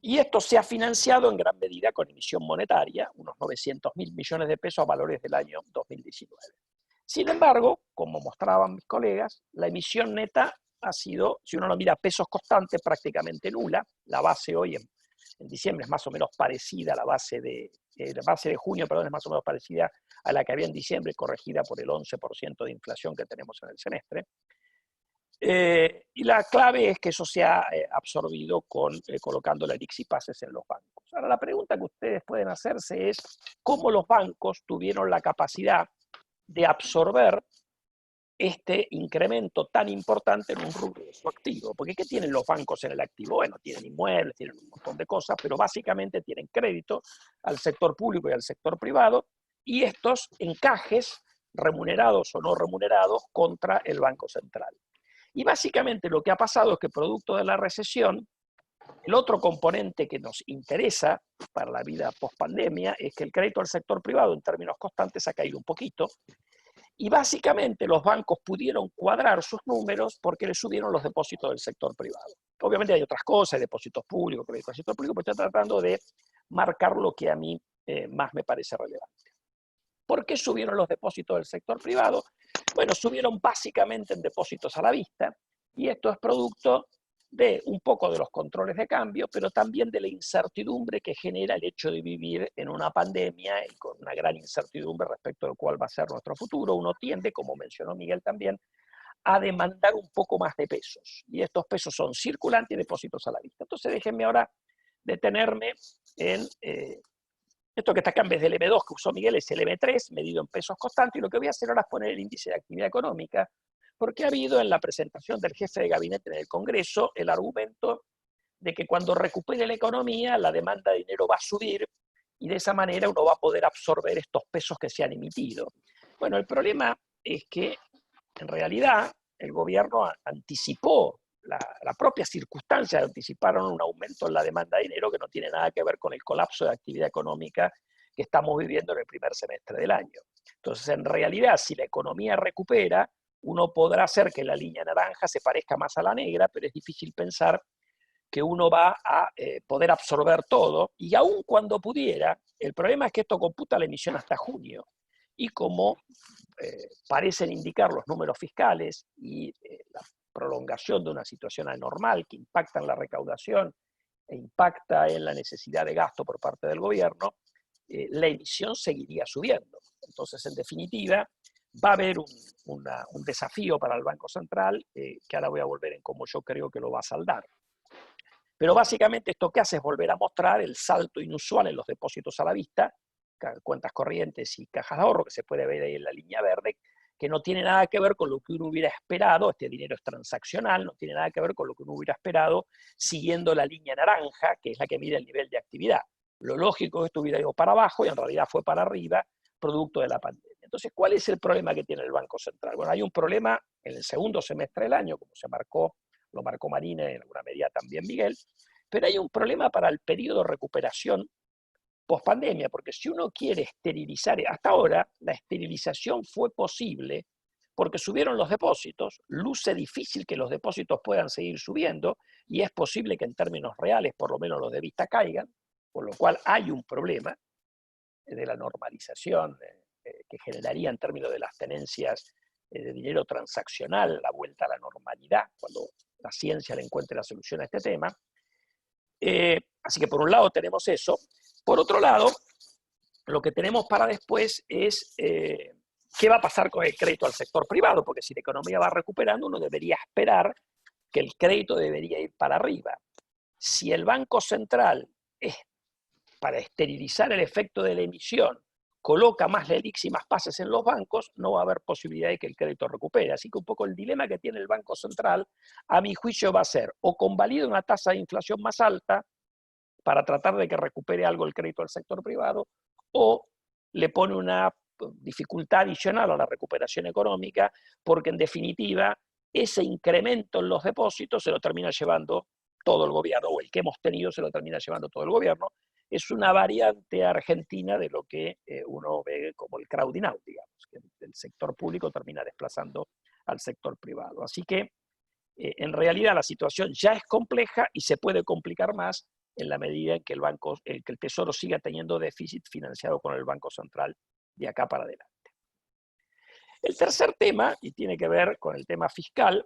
Y esto se ha financiado en gran medida con emisión monetaria, unos 900.000 millones de pesos a valores del año 2019. Sin embargo, como mostraban mis colegas, la emisión neta ha sido, si uno lo mira a pesos constantes, prácticamente nula. La base hoy en diciembre es más o menos parecida a la base de junio, perdón, es más o menos parecida a la que había en diciembre, corregida por el 11% de inflación que tenemos en el semestre. Y la clave es que eso se ha absorbido colocando la Lixipases en los bancos. Ahora, la pregunta que ustedes pueden hacerse es cómo los bancos tuvieron la capacidad de absorber este incremento tan importante en un rubro de su activo. Porque ¿qué tienen los bancos en el activo? Bueno, tienen inmuebles, tienen un montón de cosas, pero básicamente tienen crédito al sector público y al sector privado, y estos encajes, remunerados o no remunerados, contra el Banco Central. Y básicamente lo que ha pasado es que producto de la recesión, el otro componente que nos interesa para la vida post-pandemia es que el crédito al sector privado en términos constantes ha caído un poquito, y básicamente los bancos pudieron cuadrar sus números porque le subieron los depósitos del sector privado. Obviamente hay otras cosas, depósitos públicos, crédito al sector público, pero estoy tratando de marcar lo que a mí más me parece relevante. ¿Por qué subieron los depósitos del sector privado? Bueno, subieron básicamente en depósitos a la vista, y esto es producto de un poco de los controles de cambio, pero también de la incertidumbre que genera el hecho de vivir en una pandemia y con una gran incertidumbre respecto de cuál va a ser nuestro futuro. Uno tiende, como mencionó Miguel también, a demandar un poco más de pesos, y estos pesos son circulantes y depósitos a la vista. Entonces déjenme ahora detenerme en esto que está acá en vez del M2 que usó Miguel, es el M3, medido en pesos constantes, y lo que voy a hacer ahora es poner el índice de actividad económica, porque ha habido en la presentación del jefe de gabinete en el Congreso el argumento de que cuando recupere la economía, la demanda de dinero va a subir, y de esa manera uno va a poder absorber estos pesos que se han emitido. Bueno, el problema es que en realidad el gobierno anticipó la propia circunstancia, anticiparon un aumento en la demanda de dinero que no tiene nada que ver con el colapso de actividad económica que estamos viviendo en el primer semestre del año. Entonces, en realidad, si la economía recupera, uno podrá hacer que la línea naranja se parezca más a la negra, pero es difícil pensar que uno va a poder absorber todo, y aun cuando pudiera, el problema es que esto computa la emisión hasta junio, y como parecen indicar los números fiscales y la prolongación de una situación anormal que impacta en la recaudación e impacta en la necesidad de gasto por parte del gobierno, la emisión seguiría subiendo. Entonces, en definitiva, va a haber un desafío para el Banco Central, que ahora voy a volver en cómo yo creo que lo va a saldar. Pero básicamente esto que hace es volver a mostrar el salto inusual en los depósitos a la vista, cuentas corrientes y cajas de ahorro, que se puede ver ahí en la línea verde, que no tiene nada que ver con lo que uno hubiera esperado. Este dinero es transaccional, no tiene nada que ver con lo que uno hubiera esperado siguiendo la línea naranja, que es la que mide el nivel de actividad. Lo lógico es que esto hubiera ido para abajo y en realidad fue para arriba, producto de la pandemia. Entonces, ¿cuál es el problema que tiene el Banco Central? Bueno, hay un problema en el segundo semestre del año, como lo marcó Marina y en alguna medida también Miguel, pero hay un problema para el periodo de recuperación post-pandemia, porque si uno quiere esterilizar, hasta ahora la esterilización fue posible porque subieron los depósitos, luce difícil que los depósitos puedan seguir subiendo y es posible que en términos reales por lo menos los de vista caigan, por lo cual hay un problema de la normalización que generaría en términos de las tenencias de dinero transaccional, la vuelta a la normalidad, cuando la ciencia le encuentre la solución a este tema. Así que por un lado tenemos eso. Por otro lado, lo que tenemos para después es qué va a pasar con el crédito al sector privado, porque si la economía va recuperando, uno debería esperar que el crédito debería ir para arriba. Si el Banco Central, para esterilizar el efecto de la emisión, coloca más LELIQs y más pases en los bancos, no va a haber posibilidad de que el crédito recupere. Así que un poco el dilema que tiene el Banco Central, a mi juicio, va a ser o convalida una tasa de inflación más alta para tratar de que recupere algo el crédito al sector privado, o le pone una dificultad adicional a la recuperación económica, porque en definitiva ese incremento en los depósitos se lo termina llevando todo el gobierno, o el que hemos tenido se lo termina llevando todo el gobierno. Es una variante argentina de lo que uno ve como el crowding out, digamos, que el sector público termina desplazando al sector privado. Así que en realidad la situación ya es compleja y se puede complicar más en la medida en que el Tesoro siga teniendo déficit financiado con el Banco Central de acá para adelante. El tercer tema, y tiene que ver con el tema fiscal,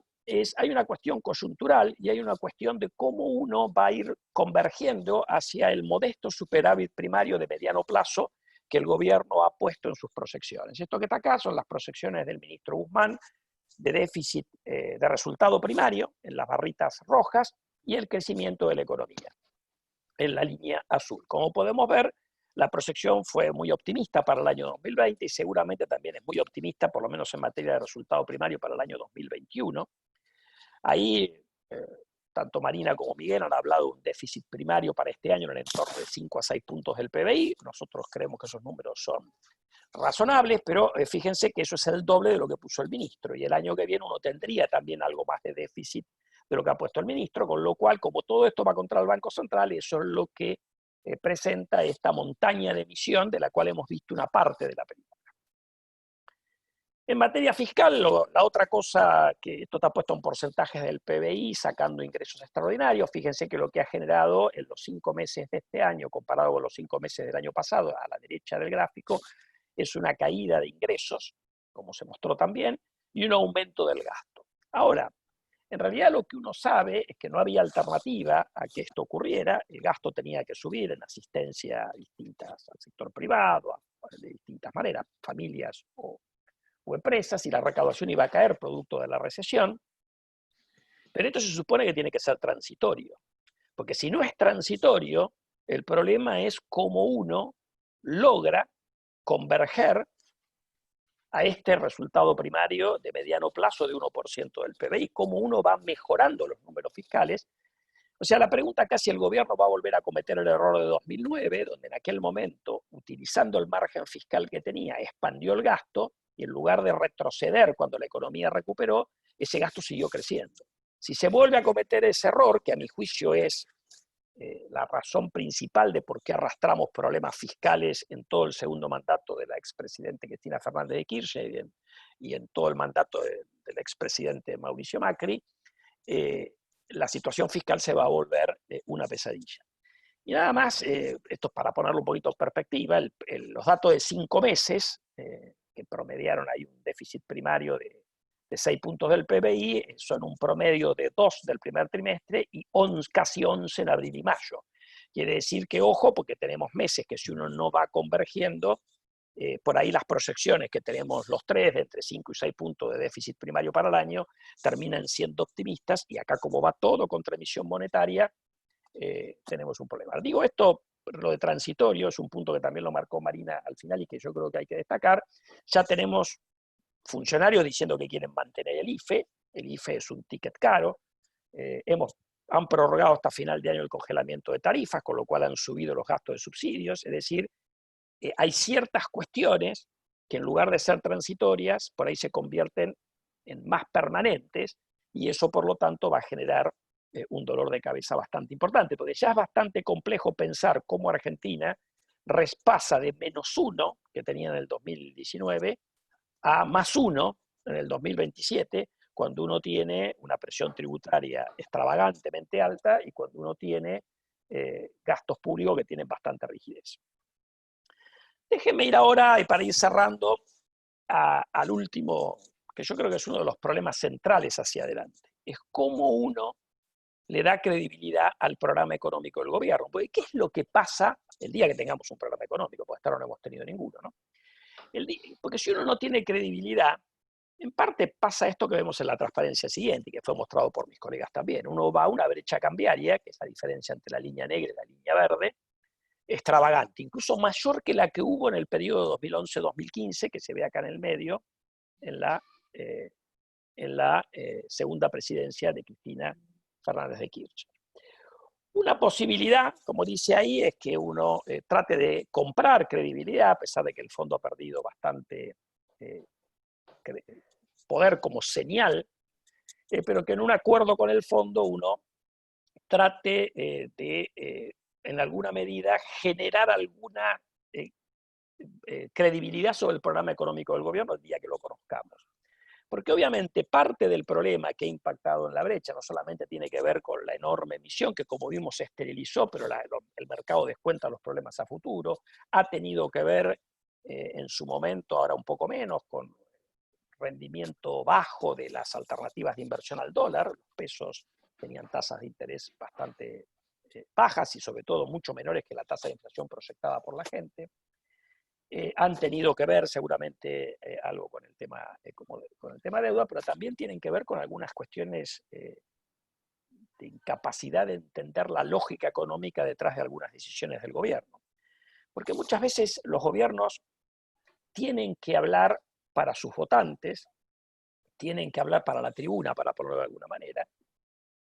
hay una cuestión coyuntural y hay una cuestión de cómo uno va a ir convergiendo hacia el modesto superávit primario de mediano plazo que el gobierno ha puesto en sus proyecciones. Esto que está acá son las proyecciones del ministro Guzmán de déficit de resultado primario en las barritas rojas y el crecimiento de la economía en la línea azul. Como podemos ver, la proyección fue muy optimista para el año 2020 y seguramente también es muy optimista, por lo menos en materia de resultado primario, para el año 2021. Ahí, tanto Marina como Miguel han hablado de un déficit primario para este año en el entorno de 5 a 6 puntos del PBI. Nosotros creemos que esos números son razonables, pero fíjense que eso es el doble de lo que puso el ministro, y el año que viene uno tendría también algo más de déficit de lo que ha puesto el ministro, con lo cual, como todo esto va contra el Banco Central, eso es lo que presenta esta montaña de emisión de la cual hemos visto una parte de la película. En materia fiscal, la otra cosa, que esto está puesto en porcentajes del PBI, sacando ingresos extraordinarios. Fíjense que lo que ha generado en los 5 meses de este año, comparado con los 5 meses del año pasado, a la derecha del gráfico, es una caída de ingresos, como se mostró también, y un aumento del gasto. Ahora, en realidad lo que uno sabe es que no había alternativa a que esto ocurriera. El gasto tenía que subir en asistencia distintas al sector privado, de distintas maneras, familias o empresas, y la recaudación iba a caer producto de la recesión. Pero esto se supone que tiene que ser transitorio, porque si no es transitorio, el problema es cómo uno logra converger a este resultado primario de mediano plazo de 1% del PBI, cómo uno va mejorando los números fiscales. O sea, la pregunta acá es si el gobierno va a volver a cometer el error de 2009, donde en aquel momento, utilizando el margen fiscal que tenía, expandió el gasto, y en lugar de retroceder cuando la economía recuperó, ese gasto siguió creciendo. Si se vuelve a cometer ese error, que a mi juicio es la razón principal de por qué arrastramos problemas fiscales en todo el segundo mandato de la expresidente Cristina Fernández de Kirchner y en todo el mandato del expresidente Mauricio Macri, la situación fiscal se va a volver una pesadilla. Y nada más, esto es para ponerlo un poquito en perspectiva, los datos de 5 meses, que promediaron ahí un déficit primario de 6 puntos del PBI, son un promedio de 2 del primer trimestre y casi 11 en abril y mayo. Quiere decir que, ojo, porque tenemos meses que si uno no va convergiendo, por ahí las proyecciones que tenemos los tres, de entre 5 y 6 puntos de déficit primario para el año, terminan siendo optimistas, y acá como va todo contra emisión monetaria, tenemos un problema. Digo esto lo de transitorio es un punto que también lo marcó Marina al final y que yo creo que hay que destacar. Ya tenemos funcionarios diciendo que quieren mantener el IFE. El IFE es un ticket caro. Han prorrogado hasta final de año el congelamiento de tarifas, con lo cual han subido los gastos de subsidios. Es decir, hay ciertas cuestiones que en lugar de ser transitorias, por ahí se convierten en más permanentes, y eso por lo tanto va a generar un dolor de cabeza bastante importante, porque ya es bastante complejo pensar cómo Argentina pasa de -1 que tenía en el 2019 a +1 en el 2027, cuando uno tiene una presión tributaria extravagantemente alta y cuando uno tiene gastos públicos que tienen bastante rigidez. Déjenme ir ahora, y para ir cerrando, al último, que yo creo que es uno de los problemas centrales hacia adelante. Es cómo uno le da credibilidad al programa económico del gobierno. Porque ¿qué es lo que pasa el día que tengamos un programa económico? Porque hasta ahora no hemos tenido ninguno, ¿no? Porque si uno no tiene credibilidad, en parte pasa esto que vemos en la transparencia siguiente, que fue mostrado por mis colegas también. Uno va a una brecha cambiaria, que es la diferencia entre la línea negra y la línea verde, extravagante, incluso mayor que la que hubo en el periodo 2011-2015, que se ve acá en el medio, en la segunda presidencia de Cristina Fernández de Kirchner. Una posibilidad, como dice ahí, es que uno trate de comprar credibilidad, a pesar de que el fondo ha perdido bastante poder como señal, pero que en un acuerdo con el fondo uno trate de, en alguna medida, generar alguna credibilidad sobre el programa económico del gobierno el día que lo conozcamos. Porque obviamente parte del problema que ha impactado en la brecha no solamente tiene que ver con la enorme emisión, que como vimos se esterilizó, pero el mercado descuenta los problemas a futuro, ha tenido que ver en su momento, ahora un poco menos, con rendimiento bajo de las alternativas de inversión al dólar. Los pesos tenían tasas de interés bastante bajas y sobre todo mucho menores que la tasa de inflación proyectada por la gente. Han tenido que ver seguramente algo con el tema deuda, pero también tienen que ver con algunas cuestiones de incapacidad de entender la lógica económica detrás de algunas decisiones del gobierno. Porque muchas veces los gobiernos tienen que hablar para sus votantes, tienen que hablar para la tribuna, para ponerlo de alguna manera,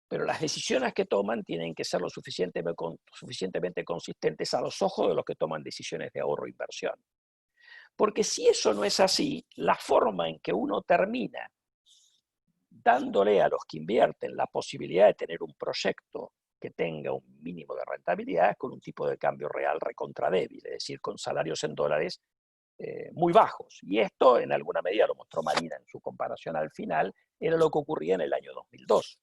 pero las decisiones que toman tienen que ser lo suficientemente consistentes a los ojos de los que toman decisiones de ahorro e inversión. Porque si eso no es así, la forma en que uno termina dándole a los que invierten la posibilidad de tener un proyecto que tenga un mínimo de rentabilidad es con un tipo de cambio real recontra débil, es decir, con salarios en dólares muy bajos. Y esto, en alguna medida, lo mostró Marina en su comparación al final, era lo que ocurría en el año 2002,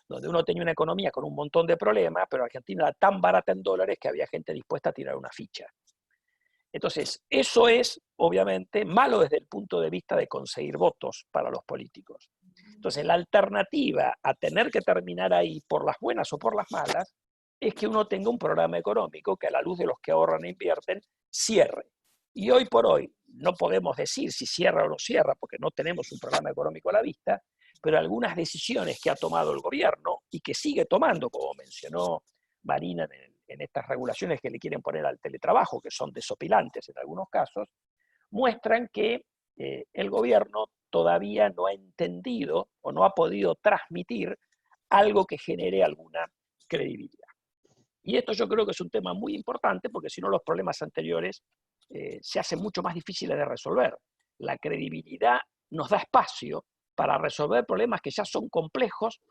donde uno tenía una economía con un montón de problemas, pero Argentina era tan barata en dólares que había gente dispuesta a tirar una ficha. Entonces, eso es, obviamente, malo desde el punto de vista de conseguir votos para los políticos. Entonces, la alternativa a tener que terminar ahí, por las buenas o por las malas, es que uno tenga un programa económico que a la luz de los que ahorran e invierten, cierre. Y hoy por hoy no podemos decir si cierra o no cierra, porque no tenemos un programa económico a la vista, pero algunas decisiones que ha tomado el gobierno y que sigue tomando, como mencionó Marina en estas regulaciones que le quieren poner al teletrabajo, que son desopilantes en algunos casos, muestran que el gobierno todavía no ha entendido o no ha podido transmitir algo que genere alguna credibilidad. Y esto yo creo que es un tema muy importante, porque si no los problemas anteriores se hacen mucho más difíciles de resolver. La credibilidad nos da espacio para resolver problemas que ya son complejos,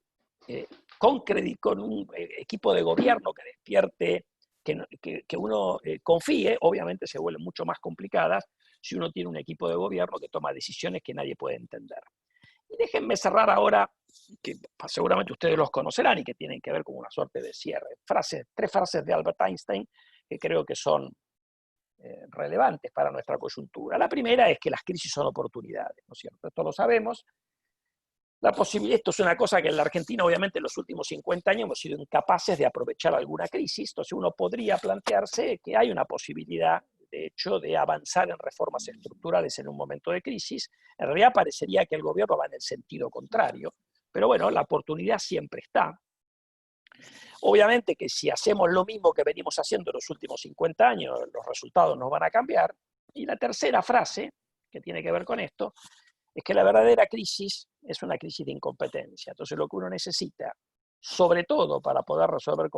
con un equipo de gobierno que despierte, que uno confíe. Obviamente se vuelven mucho más complicadas si uno tiene un equipo de gobierno que toma decisiones que nadie puede entender. Y déjenme cerrar ahora, que seguramente ustedes los conocerán y que tienen que ver con una suerte de cierre. Tres frases de Albert Einstein que creo que son relevantes para nuestra coyuntura. La primera es que las crisis son oportunidades, ¿no es cierto? Esto lo sabemos. Esto es una cosa que en la Argentina, obviamente, en los últimos 50 años hemos sido incapaces de aprovechar alguna crisis. Entonces uno podría plantearse que hay una posibilidad, de hecho, de avanzar en reformas estructurales en un momento de crisis. En realidad parecería que el gobierno va en el sentido contrario, pero bueno, la oportunidad siempre está. Obviamente que si hacemos lo mismo que venimos haciendo en los últimos 50 años, los resultados nos van a cambiar. Y la tercera frase, que tiene que ver con esto, es que la verdadera crisis es una crisis de incompetencia. Entonces lo que uno necesita, sobre todo para poder resolver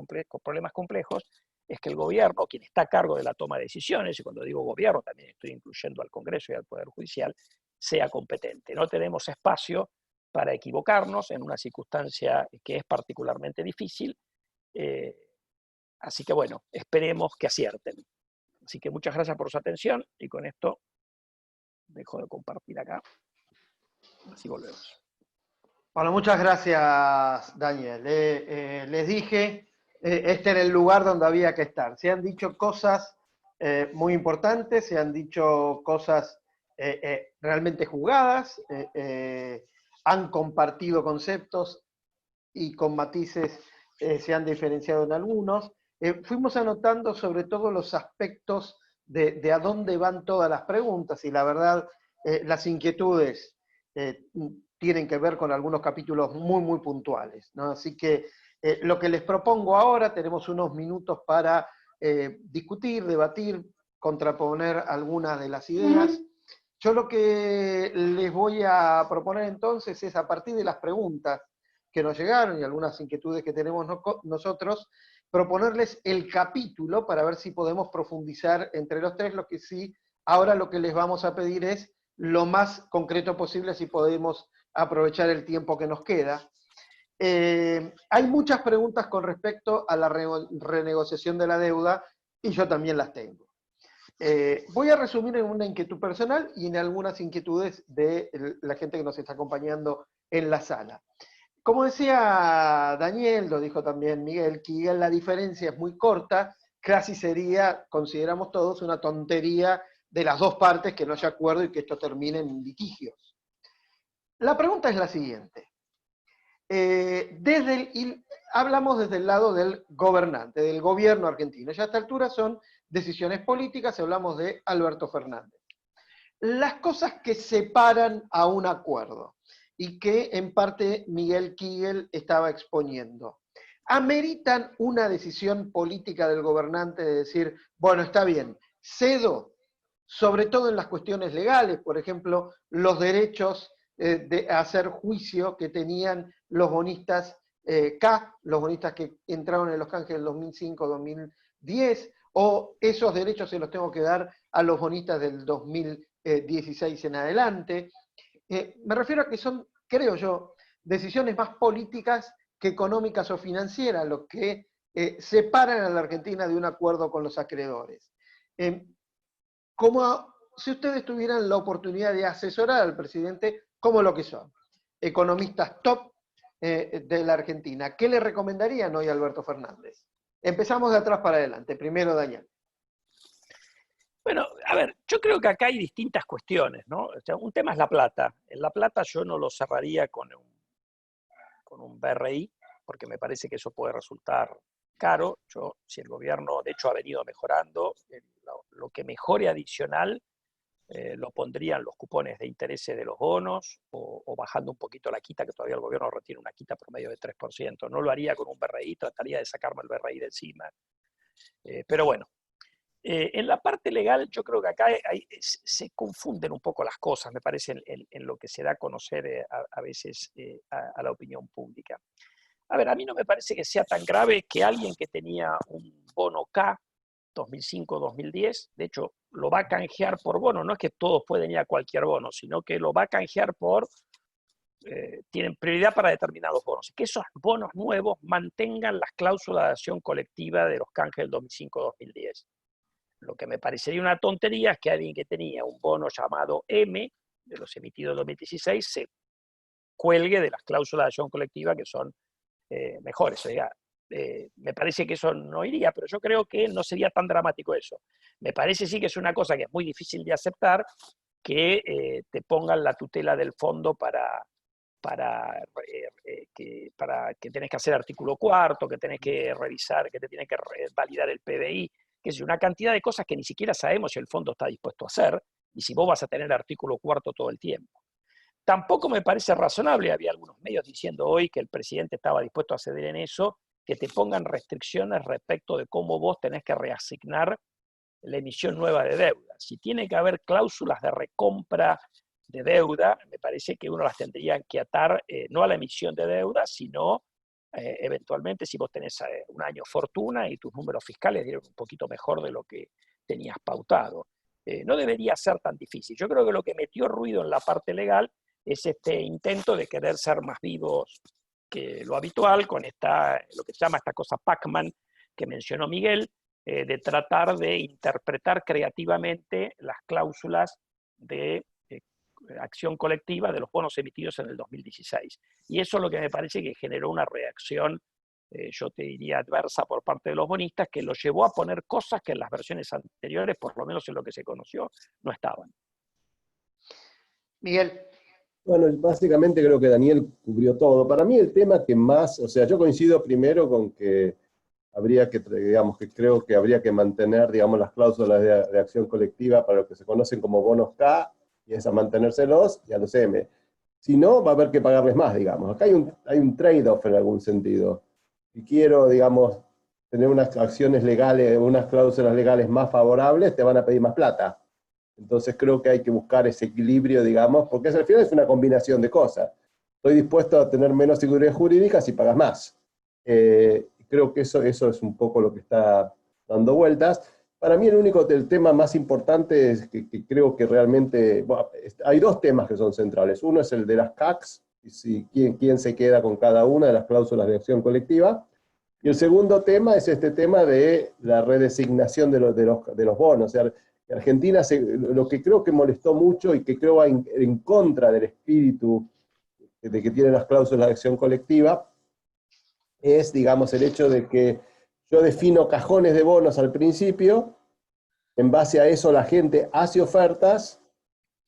problemas complejos, es que el gobierno, quien está a cargo de la toma de decisiones, y cuando digo gobierno también estoy incluyendo al Congreso y al Poder Judicial, sea competente. No tenemos espacio para equivocarnos en una circunstancia que es particularmente difícil. Así que bueno, esperemos que acierten. Así que muchas gracias por su atención y con esto dejo de compartir acá. Así volvemos. Bueno, muchas gracias, Daniel. Les dije, este era el lugar donde había que estar. Se han dicho cosas muy importantes, se han dicho cosas realmente jugadas, han compartido conceptos y con matices se han diferenciado en algunos. Fuimos anotando sobre todo los aspectos de a dónde van todas las preguntas y la verdad, las inquietudes tienen que ver con algunos capítulos muy, muy puntuales, ¿no? Así que lo que les propongo ahora, tenemos unos minutos para discutir, debatir, contraponer algunas de las ideas. Yo lo que les voy a proponer entonces es, a partir de las preguntas que nos llegaron y algunas inquietudes que tenemos nosotros, proponerles el capítulo para ver si podemos profundizar entre los tres. Lo que sí, ahora lo que les vamos a pedir es lo más concreto posible, si podemos aprovechar el tiempo que nos queda. Hay muchas preguntas con respecto a la renegociación de la deuda, y yo también las tengo. Voy a resumir en una inquietud personal y en algunas inquietudes de la gente que nos está acompañando en la sala. Como decía Daniel, lo dijo también Miguel Kigel, la diferencia es muy corta, casi sería, consideramos todos, una tontería de las dos partes que no haya acuerdo y que esto termine en litigios. La pregunta es la siguiente. Hablamos desde el lado del gobernante, del gobierno argentino. Ya a esta altura son decisiones políticas, hablamos de Alberto Fernández. Las cosas que separan a un acuerdo y que en parte Miguel Kigel estaba exponiendo, ¿ameritan una decisión política del gobernante de decir, bueno, está bien, cedo, sobre todo en las cuestiones legales, por ejemplo, los derechos de hacer juicio que tenían los bonistas los bonistas que entraron en los canjes del 2005-2010, o esos derechos se los tengo que dar a los bonistas del 2016 en adelante? Me refiero a que son, creo yo, decisiones más políticas que económicas o financieras, lo que separan a la Argentina de un acuerdo con los acreedores. Como si ustedes tuvieran la oportunidad de asesorar al presidente como lo que son, economistas top de la Argentina, ¿qué le recomendarían hoy a Alberto Fernández? Empezamos de atrás para adelante. Primero, Daniel. Bueno, a ver, yo creo que acá hay distintas cuestiones, ¿no? O sea, un tema es la plata. En la plata yo no lo cerraría con un BRI, porque me parece que eso puede resultar caro. Si el gobierno, de hecho, ha venido mejorando, lo que mejore adicional lo pondrían los cupones de intereses de los bonos o bajando un poquito la quita, que todavía el gobierno retiene una quita promedio de 3%. No lo haría con un BRI, trataría de sacarme el BRI de encima. Pero bueno, en la parte legal yo creo que acá se confunden un poco las cosas, me parece, en lo que se da a conocer a veces a la opinión pública. A ver, a mí no me parece que sea tan grave que alguien que tenía un bono K 2005-2010, de hecho, lo va a canjear por bono, no es que todos pueden ir a cualquier bono, sino que lo va a canjear tienen prioridad para determinados bonos, que esos bonos nuevos mantengan las cláusulas de acción colectiva de los canjes del 2005-2010. Lo que me parecería una tontería es que alguien que tenía un bono llamado M, de los emitidos en 2016, se cuelgue de las cláusulas de acción colectiva que son mejores. O sea, me parece que eso no iría, pero yo creo que no sería tan dramático eso. Me parece sí que es una cosa que es muy difícil de aceptar, que te pongan la tutela del fondo para que tenés que hacer artículo 4, que tenés que revisar, que te tiene que validar el PBI, que es una cantidad de cosas que ni siquiera sabemos si el fondo está dispuesto a hacer y si vos vas a tener artículo 4 todo el tiempo. Tampoco me parece razonable, había algunos medios diciendo hoy que el presidente estaba dispuesto a ceder en eso que te pongan restricciones respecto de cómo vos tenés que reasignar la emisión nueva de deuda. Si tiene que haber cláusulas de recompra de deuda, me parece que uno las tendría que atar no a la emisión de deuda, sino eventualmente si vos tenés un año fortuna y tus números fiscales dieron un poquito mejor de lo que tenías pautado. No debería ser tan difícil. Yo creo que lo que metió ruido en la parte legal es este intento de querer ser más vivos que lo habitual, con lo que se llama esta cosa Pac-Man que mencionó Miguel, de tratar de interpretar creativamente las cláusulas de acción colectiva de los bonos emitidos en el 2016. Y eso es lo que me parece que generó una reacción, yo te diría, adversa por parte de los bonistas, que los llevó a poner cosas que en las versiones anteriores, por lo menos en lo que se conoció, no estaban. Miguel. Bueno, básicamente creo que Daniel cubrió todo. Para mí el tema que más, o sea, yo coincido primero con que habría que, digamos, que creo que habría que mantener, digamos, las cláusulas de acción colectiva para lo que se conocen como bonos K, y es a mantenérselos y a los M. Si no, va a haber que pagarles más, digamos. Acá hay un trade-off en algún sentido. Si quiero, digamos, tener unas acciones legales, unas cláusulas legales más favorables, te van a pedir más plata. Entonces creo que hay que buscar ese equilibrio, digamos, porque al final es una combinación de cosas. Estoy dispuesto a tener menos seguridad jurídica si pagas más. Creo que eso es un poco lo que está dando vueltas. Para mí el tema más importante es que creo que realmente, bueno, hay dos temas que son centrales. Uno es el de las CACs, quién se queda con cada una de las cláusulas de acción colectiva. Y el segundo tema es este tema de la redesignación de los bonos. O sea, Argentina, lo que creo que molestó mucho y que creo va en contra del espíritu de que tienen las cláusulas de acción colectiva, es, digamos, el hecho de que yo defino cajones de bonos al principio, en base a eso la gente hace ofertas,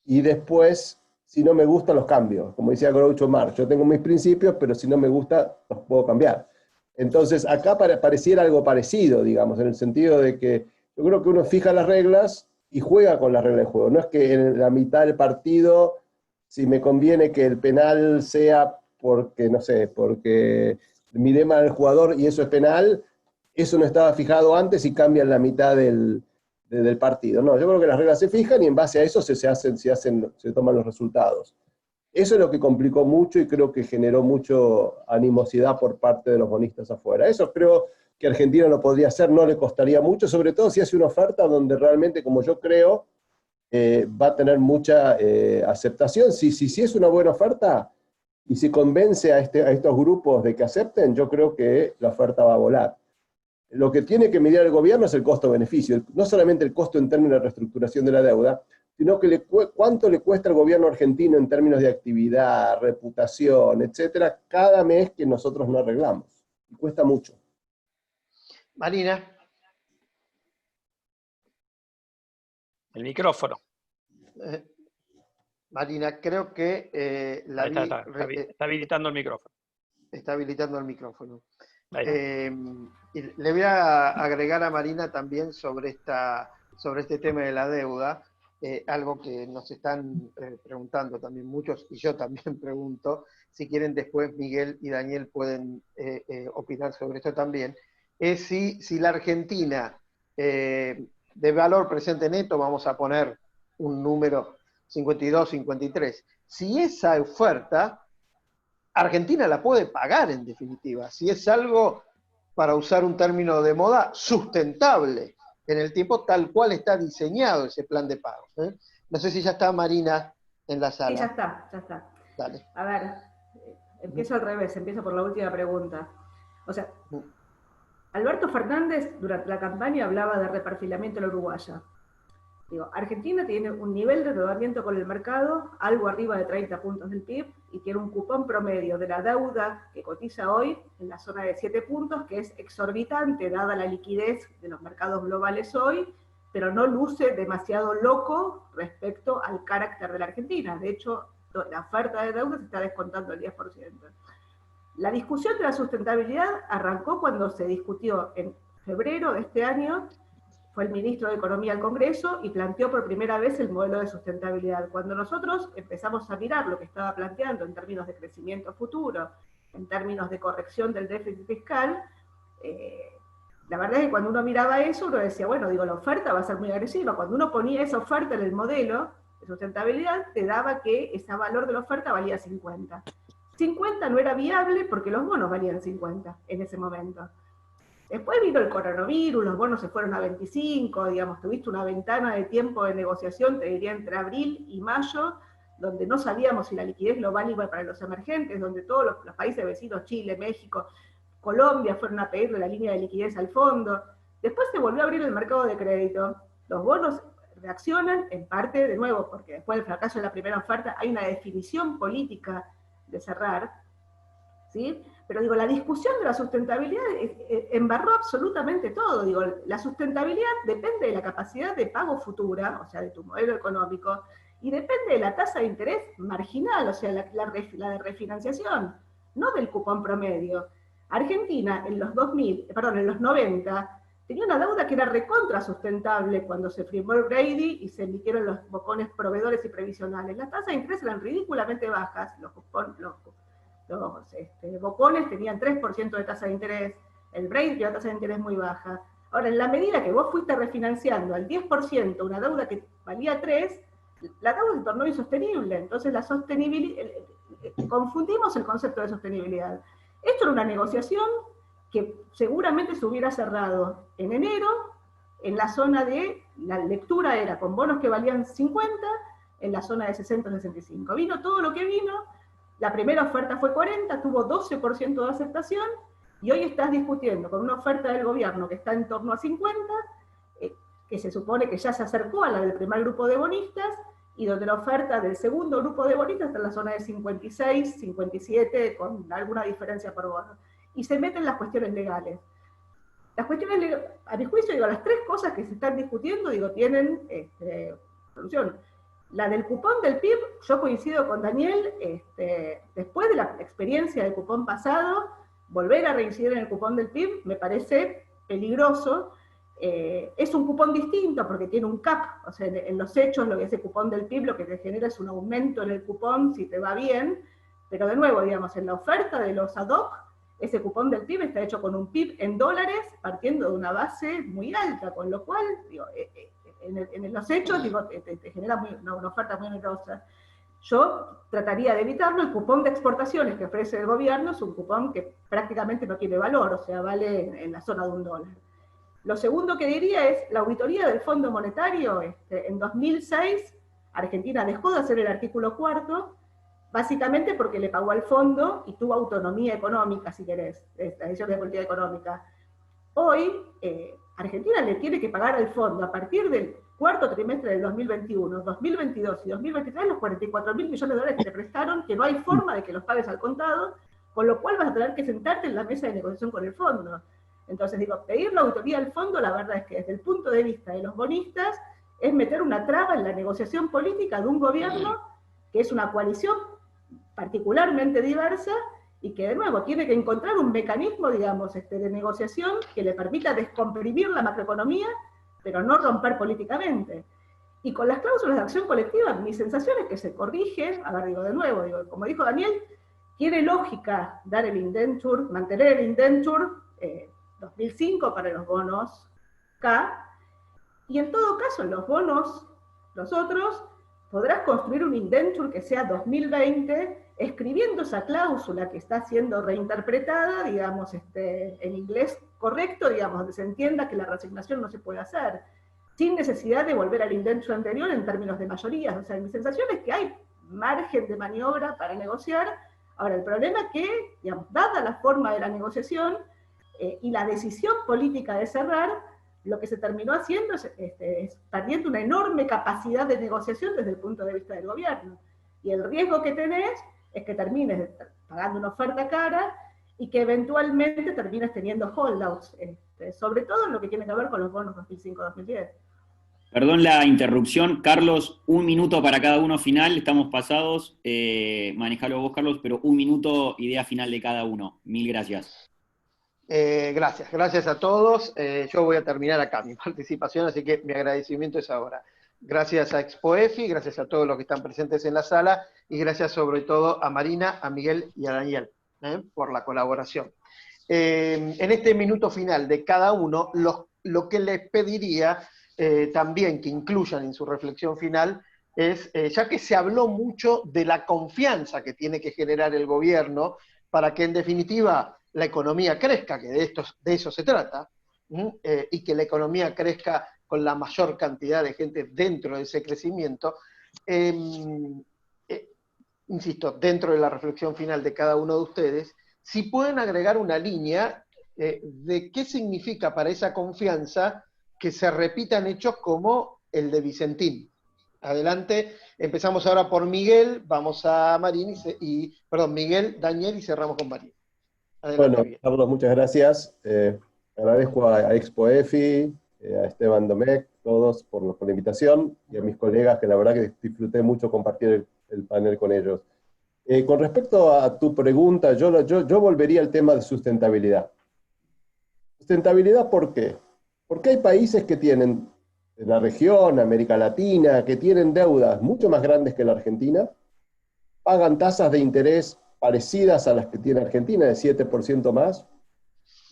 y después, si no me gusta, los cambio. Como decía Groucho Marx, yo tengo mis principios, pero si no me gusta, los puedo cambiar. Entonces, acá pareciera algo parecido, digamos, en el sentido de que yo creo que uno fija las reglas y juega con las reglas de juego. No es que en la mitad del partido, si me conviene que el penal sea porque, no sé, porque miré mal al jugador y eso es penal, eso no estaba fijado antes y cambia en la mitad del partido. No, yo creo que las reglas se fijan y en base a eso se toman los resultados. Eso es lo que complicó mucho y creo que generó mucho animosidad por parte de los bonistas afuera. Eso creo que Argentina lo podría hacer, no le costaría mucho, sobre todo si hace una oferta donde realmente, como yo creo, va a tener mucha aceptación. Si es una buena oferta y si convence a estos grupos de que acepten, yo creo que la oferta va a volar. Lo que tiene que medir el gobierno es el costo-beneficio, no solamente el costo en términos de reestructuración de la deuda, sino que cuánto le cuesta al gobierno argentino en términos de actividad, reputación, etcétera, cada mes que nosotros no arreglamos. Y cuesta mucho. Marina. El micrófono. Marina, creo que está habilitando el micrófono. Está habilitando el micrófono. Y le voy a agregar a Marina también sobre este tema de la deuda, algo que nos están preguntando también muchos, y yo también pregunto. Si quieren, después Miguel y Daniel pueden opinar sobre esto también, es si la Argentina de valor presente neto, vamos a poner un número 52, 53, si esa oferta Argentina la puede pagar en definitiva, si es algo, para usar un término de moda, sustentable en el tiempo, tal cual está diseñado ese plan de pagos. No sé si ya está Marina en la sala. Sí, ya está. Dale. A ver, empiezo al revés, empiezo por la última pregunta. O sea, Alberto Fernández durante la campaña hablaba de reperfilamiento en la uruguaya. Digo, Argentina tiene un nivel de endeudamiento con el mercado algo arriba de 30 puntos del PIB y tiene un cupón promedio de la deuda que cotiza hoy en la zona de 7 puntos, que es exorbitante dada la liquidez de los mercados globales hoy, pero no luce demasiado loco respecto al carácter de la Argentina. De hecho, la oferta de deuda se está descontando el 10%. La discusión de la sustentabilidad arrancó cuando se discutió en febrero de este año. Fue el ministro de Economía al Congreso y planteó por primera vez el modelo de sustentabilidad. Cuando nosotros empezamos a mirar lo que estaba planteando en términos de crecimiento futuro, en términos de corrección del déficit fiscal, La verdad es que cuando uno miraba eso, uno decía, bueno, digo, la oferta va a ser muy agresiva. Cuando uno ponía esa oferta en el modelo de sustentabilidad, te daba que ese valor de la oferta valía 50. 50 no era viable porque los bonos valían 50 en ese momento. Después vino el coronavirus, los bonos se fueron a 25, digamos, tuviste una ventana de tiempo de negociación, te diría entre abril y mayo, donde no sabíamos si la liquidez global iba para los emergentes, donde todos los países vecinos, Chile, México, Colombia, fueron a pedirle la línea de liquidez al fondo. Después se volvió a abrir el mercado de crédito. Los bonos reaccionan en parte, de nuevo, porque después del fracaso de la primera oferta hay una definición política de cerrar, ¿sí? Pero digo, la discusión de la sustentabilidad embarró absolutamente todo. Digo, la sustentabilidad depende de la capacidad de pago futura, o sea, de tu modelo económico, y depende de la tasa de interés marginal, o sea, la de refinanciación, no del cupón promedio. Argentina en los 90, tenía una deuda que era recontra sustentable cuando se firmó el Brady y se emitieron los bocones proveedores y previsionales. Las tasas de interés eran ridículamente bajas, los bocones tenían 3% de tasa de interés, el Brady tenía una tasa de interés muy baja. Ahora, en la medida que vos fuiste refinanciando al 10% una deuda que valía 3, la deuda se tornó insostenible. Entonces la sostenibilidad, confundimos el concepto de sostenibilidad. Esto era una negociación que seguramente se hubiera cerrado en enero, en la zona de, la lectura era con bonos que valían 50, en la zona de 60-65. Vino todo lo que vino, la primera oferta fue 40, tuvo 12% de aceptación, y hoy estás discutiendo con una oferta del gobierno que está en torno a 50, que se supone que ya se acercó a la del primer grupo de bonistas, y donde la oferta del segundo grupo de bonistas está en la zona de 56, 57, con alguna diferencia por bono. Y se meten las cuestiones legales. Las cuestiones legales, a mi juicio, digo, las tres cosas que se están discutiendo, digo, tienen solución. La del cupón del PIB, yo coincido con Daniel, después de la experiencia del cupón pasado, volver a reincidir en el cupón del PIB me parece peligroso. Es un cupón distinto porque tiene un cap, o sea, en los hechos lo que es el cupón del PIB lo que te genera es un aumento en el cupón si te va bien, pero de nuevo, digamos, en la oferta de los ad hoc, ese cupón del PIB está hecho con un PIB en dólares partiendo de una base muy alta, con lo cual, digo, en los hechos, digo, te genera una oferta muy onerosa. Yo trataría de evitarlo. El cupón de exportaciones que ofrece el gobierno es un cupón que prácticamente no tiene valor, o sea, vale en la zona de $1. Lo segundo que diría es, la auditoría del Fondo Monetario, en 2006, Argentina dejó de hacer el artículo 4, básicamente porque le pagó al fondo y tuvo autonomía económica, si querés, la decisión de política económica. Hoy, Argentina le tiene que pagar al fondo, a partir del cuarto trimestre del 2021, 2022 y 2023, los 44.000 millones de dólares que te prestaron, que no hay forma de que los pagues al contado, con lo cual vas a tener que sentarte en la mesa de negociación con el fondo. Entonces, digo, pedir la auditoría al fondo, la verdad es que desde el punto de vista de los bonistas, es meter una traba en la negociación política de un gobierno que es una coalición particularmente diversa y que, de nuevo, tiene que encontrar un mecanismo, digamos, de negociación que le permita descomprimir la macroeconomía, pero no romper políticamente. Y con las cláusulas de acción colectiva, mi sensación es que se corrige, a ver, digo, de nuevo, digo, como dijo Daniel, tiene lógica dar el indenture, mantener el indenture 2005 para los bonos K, y en todo caso, en los bonos, los otros, podrás construir un indenture que sea 2020, escribiendo esa cláusula que está siendo reinterpretada, digamos, en inglés correcto, digamos, donde se entienda que la reasignación no se puede hacer, sin necesidad de volver al indenture anterior en términos de mayorías. O sea, mi sensación es que hay margen de maniobra para negociar. Ahora, el problema es que, digamos, dada la forma de la negociación y la decisión política de cerrar, lo que se terminó haciendo es perdiendo una enorme capacidad de negociación desde el punto de vista del gobierno. Y el riesgo que tenés es que termines pagando una oferta cara y que eventualmente termines teniendo holdouts, sobre todo en lo que tiene que ver con los bonos 2005-2010. Perdón la interrupción, Carlos, 1 minuto para cada uno final, estamos pasados, manejalo vos, Carlos, pero 1 minuto, idea final de cada uno. Mil gracias. Gracias a todos. Yo voy a terminar acá mi participación, así que mi agradecimiento es ahora. Gracias a Expoefi, gracias a todos los que están presentes en la sala, y gracias sobre todo a Marina, a Miguel y a Daniel por la colaboración. en este minuto final de cada uno, lo que les pediría también que incluyan en su reflexión final es, ya que se habló mucho de la confianza que tiene que generar el gobierno para que en definitiva la economía crezca, que de eso se trata, y que la economía crezca con la mayor cantidad de gente dentro de ese crecimiento, insisto, dentro de la reflexión final de cada uno de ustedes, si pueden agregar una línea de qué significa para esa confianza que se repitan hechos como el de Vicentín. Adelante, empezamos ahora por Miguel, vamos a Marín, Miguel, Daniel, y cerramos con Marín. Adelante, bueno, Miguel. Carlos, muchas gracias. Agradezco a ExpoEFI, a Esteban Domecq, todos por la invitación, y a mis colegas, que la verdad que disfruté mucho compartir el panel con ellos. Con respecto a tu pregunta, yo volvería al tema de sustentabilidad. ¿Sustentabilidad por qué? Porque hay países que tienen, en la región, América Latina, que tienen deudas mucho más grandes que la Argentina, pagan tasas de interés parecidas a las que tiene Argentina, de 7% más,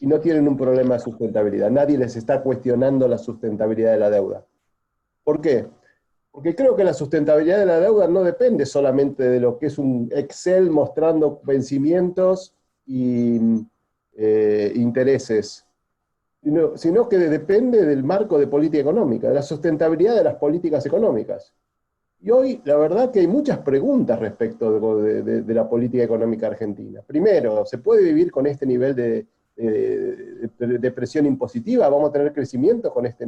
y no tienen un problema de sustentabilidad. Nadie les está cuestionando la sustentabilidad de la deuda. ¿Por qué? Porque creo que la sustentabilidad de la deuda no depende solamente de lo que es un Excel mostrando vencimientos y intereses, sino que depende del marco de política económica, de la sustentabilidad de las políticas económicas. Y hoy, la verdad que hay muchas preguntas respecto de la política económica argentina. Primero, ¿se puede vivir con este nivel de presión impositiva? ¿Vamos a tener crecimiento con este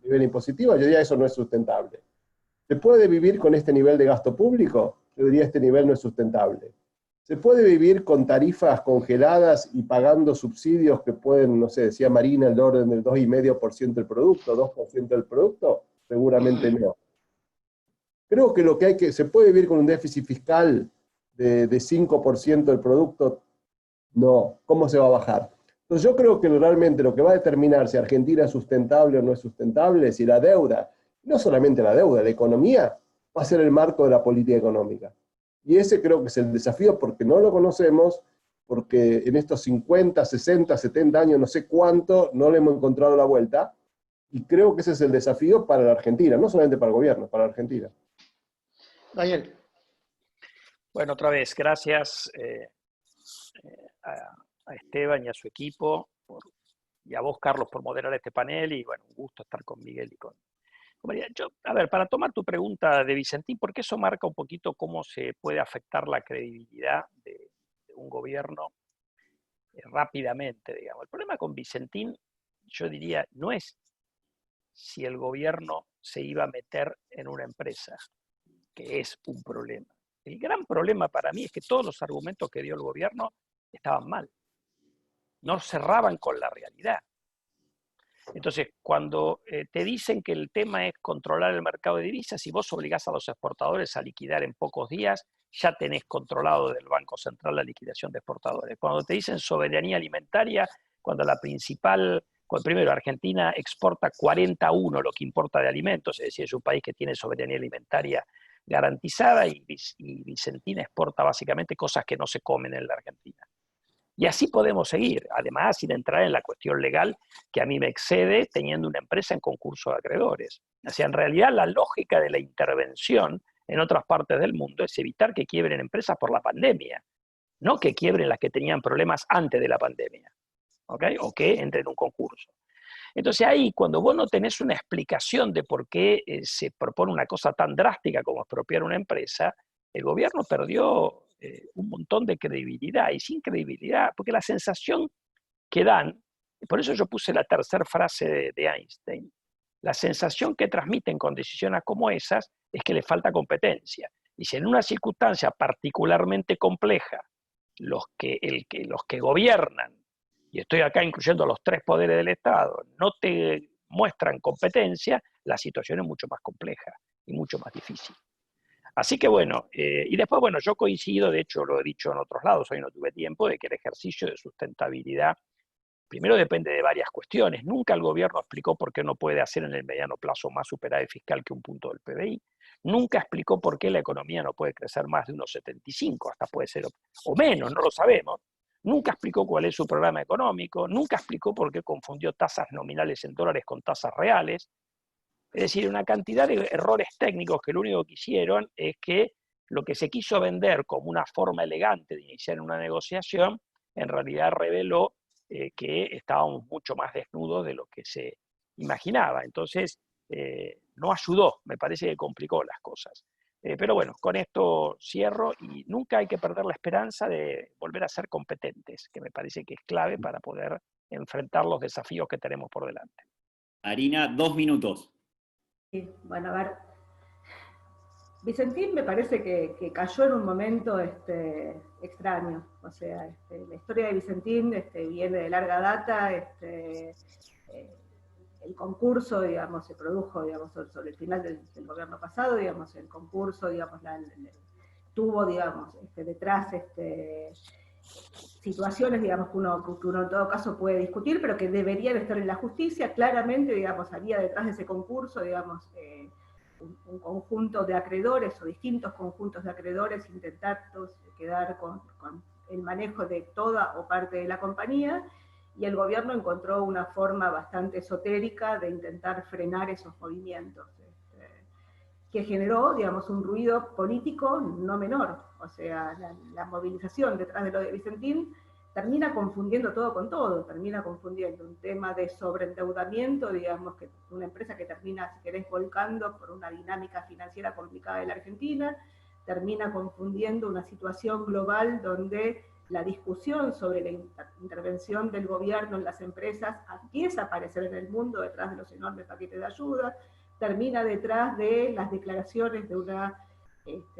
nivel impositivo? Yo diría eso no es sustentable. ¿Se puede vivir con este nivel de gasto público? Yo diría este nivel no es sustentable. ¿Se puede vivir con tarifas congeladas y pagando subsidios que pueden, no sé, decía Marina, el orden del 2,5% del producto, 2% del producto? Seguramente no. Creo que se puede vivir con un déficit fiscal de 5% del producto. No. ¿Cómo se va a bajar? Entonces yo creo que realmente lo que va a determinar si Argentina es sustentable o no es sustentable, si la deuda, no solamente la deuda, la economía, va a ser el marco de la política económica. Y ese creo que es el desafío, porque no lo conocemos, porque en estos 50, 60, 70 años, no sé cuánto, no le hemos encontrado la vuelta, y creo que ese es el desafío para la Argentina, no solamente para el gobierno, para la Argentina. Daniel. Bueno, otra vez, gracias a Esteban y a su equipo, y a vos, Carlos, por moderar este panel, y bueno, un gusto estar con Miguel y con María. A ver, para tomar tu pregunta de Vicentín, porque eso marca un poquito cómo se puede afectar la credibilidad de un gobierno rápidamente, digamos. El problema con Vicentín, yo diría, no es si el gobierno se iba a meter en una empresa, que es un problema. El gran problema para mí es que todos los argumentos que dio el gobierno estaban mal. No cerraban con la realidad. Entonces, cuando te dicen que el tema es controlar el mercado de divisas, si vos obligás a los exportadores a liquidar en pocos días, ya tenés controlado del Banco Central la liquidación de exportadores. Cuando te dicen soberanía alimentaria, cuando primero Argentina exporta 41 lo que importa de alimentos, es decir, es un país que tiene soberanía alimentaria garantizada, y Vicentín exporta básicamente cosas que no se comen en la Argentina. Y así podemos seguir, además sin entrar en la cuestión legal que a mí me excede teniendo una empresa en concurso de acreedores. O sea, en realidad la lógica de la intervención en otras partes del mundo es evitar que quiebren empresas por la pandemia, no que quiebren las que tenían problemas antes de la pandemia, ¿okay? O que entren en un concurso. Entonces ahí, cuando vos no tenés una explicación de por qué se propone una cosa tan drástica como expropiar una empresa, el gobierno perdió un montón de credibilidad, y sin credibilidad, porque la sensación que dan, por eso yo puse la tercera frase de Einstein, la sensación que transmiten con decisiones como esas es que le falta competencia. Y si en una circunstancia particularmente compleja los que gobiernan, y estoy acá incluyendo los tres poderes del Estado, no te muestran competencia, la situación es mucho más compleja y mucho más difícil. Así que bueno, y después, bueno, yo coincido, de hecho lo he dicho en otros lados, hoy no tuve tiempo, de que el ejercicio de sustentabilidad primero depende de varias cuestiones. Nunca el gobierno explicó por qué no puede hacer en el mediano plazo más superávit fiscal que un punto del PBI. Nunca explicó por qué la economía no puede crecer más de unos 75, hasta puede ser o menos, no lo sabemos. nunca explicó cuál es su programa económico, nunca explicó por qué confundió tasas nominales en dólares con tasas reales. Es decir, una cantidad de errores técnicos que lo único que hicieron es que lo que se quiso vender como una forma elegante de iniciar una negociación, en realidad reveló que estábamos mucho más desnudos de lo que se imaginaba. Entonces, no ayudó, me parece que complicó las cosas. Pero bueno, con esto cierro y nunca hay que perder la esperanza de volver a ser competentes, que me parece que es clave para poder enfrentar los desafíos que tenemos por delante. Marina, 2 minutos. Sí, bueno, a ver, Vicentín me parece que cayó en un momento extraño. O sea, la historia de Vicentín viene de larga data. El concurso, digamos, se produjo, digamos, sobre el final del gobierno pasado, digamos, el concurso, digamos, tuvo, digamos, detrás situaciones, digamos, que uno en todo caso puede discutir, pero que deberían estar en la justicia. Claramente, digamos, había detrás de ese concurso, digamos, un conjunto de acreedores o distintos conjuntos de acreedores intentando quedar con el manejo de toda o parte de la compañía, y el gobierno encontró una forma bastante esotérica de intentar frenar esos movimientos, que generó, digamos, un ruido político no menor. O sea, la movilización detrás de lo de Vicentín termina confundiendo todo con todo, termina confundiendo un tema de sobreendeudamiento, digamos, que una empresa que termina, si querés, volcando por una dinámica financiera complicada de la Argentina, termina confundiendo una situación global donde la discusión sobre la intervención del gobierno en las empresas empieza a aparecer en el mundo detrás de los enormes paquetes de ayuda, termina detrás de las declaraciones de una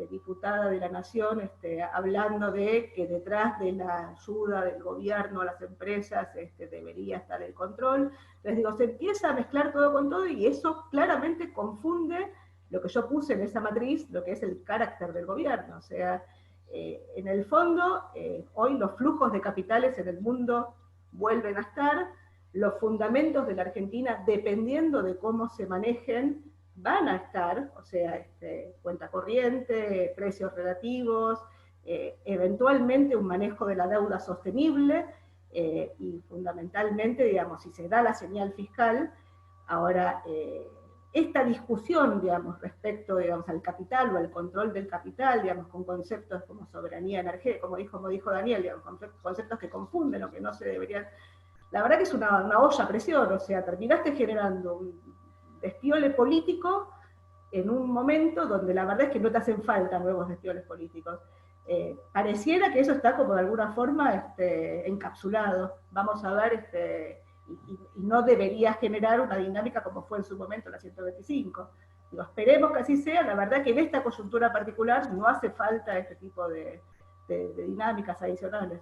diputada de la Nación hablando de que detrás de la ayuda del gobierno a las empresas debería estar el control. Entonces digo, se empieza a mezclar todo con todo y eso claramente confunde lo que yo puse en esa matriz, lo que es el carácter del gobierno. O sea, en el fondo, hoy los flujos de capitales en el mundo vuelven a estar, los fundamentos de la Argentina, dependiendo de cómo se manejen, van a estar, o sea, cuenta corriente, precios relativos, eventualmente un manejo de la deuda sostenible, y fundamentalmente, digamos, si se da la señal fiscal, ahora, esta discusión, digamos, respecto, digamos, al capital o al control del capital, digamos, con conceptos como soberanía energética, como dijo Daniel, digamos, conceptos que confunden o que no se deberían. La verdad que es una olla a presión, o sea, terminaste generando un despiole político en un momento donde la verdad es que no te hacen falta nuevos despioles políticos. Pareciera que eso está como de alguna forma encapsulado. Vamos a ver, y no debería generar una dinámica como fue en su momento la 125. Digo, esperemos que así sea. La verdad que en esta coyuntura particular no hace falta este tipo de dinámicas adicionales.